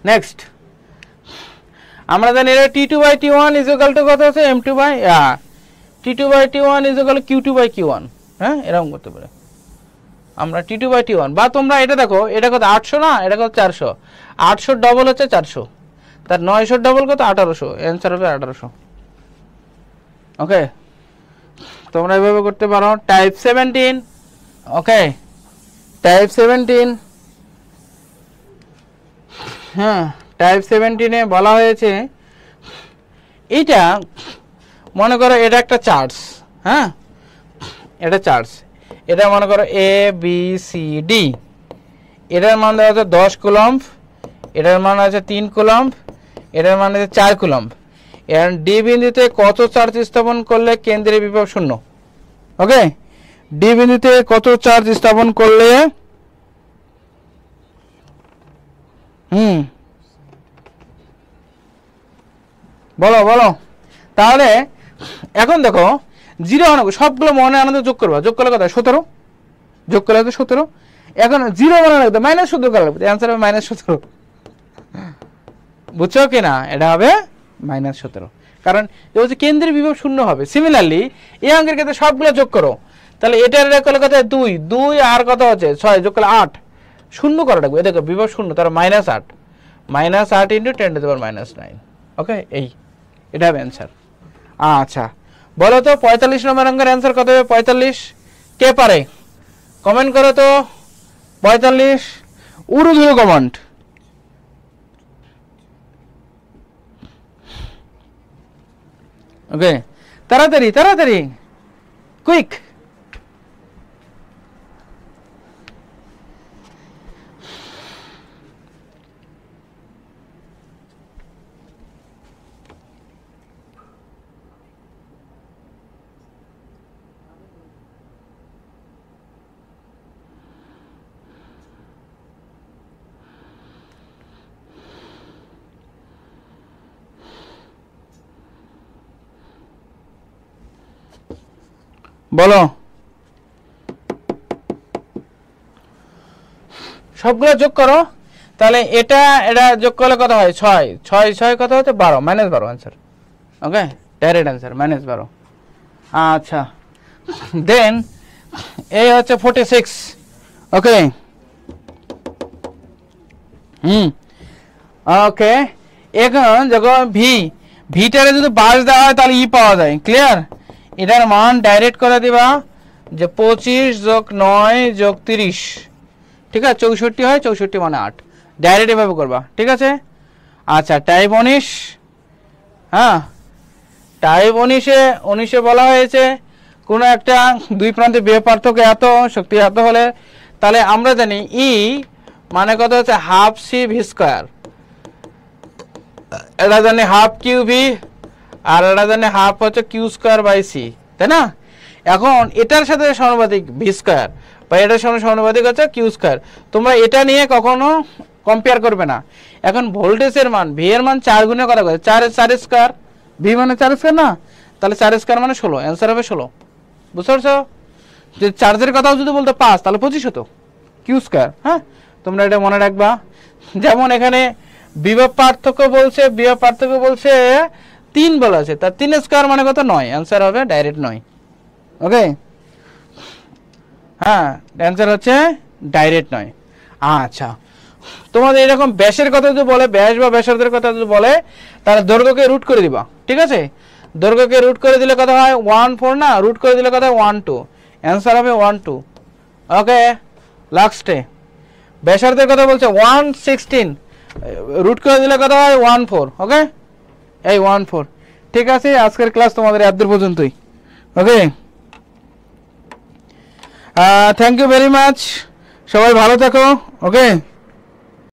নেক্সট আমরা জানি T2/T1 = কত আছে T2/T1 = Q2/Q1। হ্যাঁ এরকম করতে পারে আমরা T2/T1, বা তোমরা এটা দেখো এটা কত 800 না, এটা কত 400, 800 ডবল হচ্ছে 400, তার 900 ডবল কত 1800, অ্যান্সার হবে 1800। ওকে তোমরা এভাবে করতে পারো। টাইপ 17। ওকে টাইপ 17, হ্যাঁ টাইপ 17 বলা হয়েছে এইটা মনে করো এটা একটা চার্জ, হ্যাঁ এটা চার্জ, এটা মনে করো ABCD, এটার মান দেওয়া আছে 10 কুলম্ব, এটার মান আছে 3 কুলম্ব, এটার মান আছে 4 কুলম্ব। ডি বিন্দুতে কত চার্জ স্থাপন করলে কেন্দ্রের বিভব শূন্য? ওকে, ডি বিন্দুতে কত চার্জ স্থাপন করলে বলো বলো। তাহলে এখন দেখো জিরো সবগুলো মনে আনন্দ যোগ করবা, যোগ করলে কত 17, যোগ করলে তো 17। এখন জিরো মনে রাখতে -17 করা লাগবে, অ্যান্সার হবে -17। বুঝছো কি না? এটা হবে -17, কারণ এটা হচ্ছে কেন্দ্রের বিভব শূন্য হবে। সিমিলারলি এই অঙ্কের ক্ষেত্রে সবগুলো যোগ করো, তাহলে এটার করলে কত 2 2 আর কত হচ্ছে 6, যোগ করলে 8, শূন্য করা লাগবে। দেখো বিভব শূন্য, তার -8 -8 × 10⁻⁹। ওকে, এটা হবে অ্যান্সার। আচ্ছা বলো তো 45 নম্বর অঙ্কের অ্যান্সার কত হবে? 45 কে পারে কমেন্ট করো তো। 45 উড়ুধুরু কমেন্ট। ওকে, তাড়াতাড়ি তাড়াতাড়ি, কুইক। বলো, সবগুলো যোগ করো। তাহলে এটা যোগ করলে কত হয়? 6 6 6 কত হচ্ছে 12, -12 অ্যান্সার। ওকে, ডাইরেক্ট অ্যান্সার -12। আচ্ছা দেন এই হচ্ছে 46। ওকে ওকে, এখন যখন ভিটারে যদি বাস দেওয়া হয় তাহলে পাওয়া যায়। ক্লিয়ার? এটার মান ডাইরেক্ট করে দিবা যে 25 + 9 + 30, ঠিক আছে 64 হয়, 64 মানে 8, ডাইরেক্ট এভাবে করবা। ঠিক আছে? আচ্ছা টাইপ 19, হ্যাঁ টাইপ 19-এ বলা হয়েছে কোনো একটা দুই প্রান্তে বিভব পার্থক্য এত, শক্তি এত হলে, তাহলে আমরা জানি ই মানে কত হচ্ছে ½ c/v², এটা জানি ½ qv, আর এটা জানি হাফ হচ্ছে q²/c, তাই না? এখন এটার সাথে সমানুপাতিক v² বা এটার সাথে সমানুপাতিক হচ্ছে q²। তোমরা এটা নিয়ে কখনো কম্পেয়ার করবে না। এখন ভোল্টেজের মান v এর মান 4 গুণে কত করে 4² v মানে 4² না, তাহলে 4² মানে 16, অ্যান্সার হবে 16। বুঝতে পারছো? যে চার্জের কথাও যদি বলতে 5 তাহলে 25 হতো q²। হ্যাঁ, তোমরা এটা মনে রাখবা। যেমন এখানে বিভব পার্থক্য বলছে 3 বলা আছে, তার 3² মানে কত 9, অ্যান্সার হবে ডাইরেক্ট 9। ওকে, হ্যাঁ অ্যান্সার হচ্ছে ডাইরেক্ট 9। আচ্ছা তোমাদের এরকম ব্যাসের কথা যদি বলে, ব্যাস বা ব্যাসার্ধের কথা যদি বলে, তাহলে দৈর্ঘ্যকে রুট করে দিবা। ঠিক আছে? দৈর্ঘ্যকে রুট করে দিলে কত হয় 1/4 না, রুট করে দিলে কত হয় 1/2, অ্যান্সার হবে 1/2। ওকে, লাস্টে ব্যাসার্ধের কথা বলছে 1/16, রুট করে দিলে কত হয় 1/4। ওকে, এই 1/4। ঠিক আছে, আজকের ক্লাস তোমাদের এত দূর পর্যন্তই। ওকে, থ্যাংক ইউ ভেরি মাচ, সবাই ভালো থাকো। ওকে।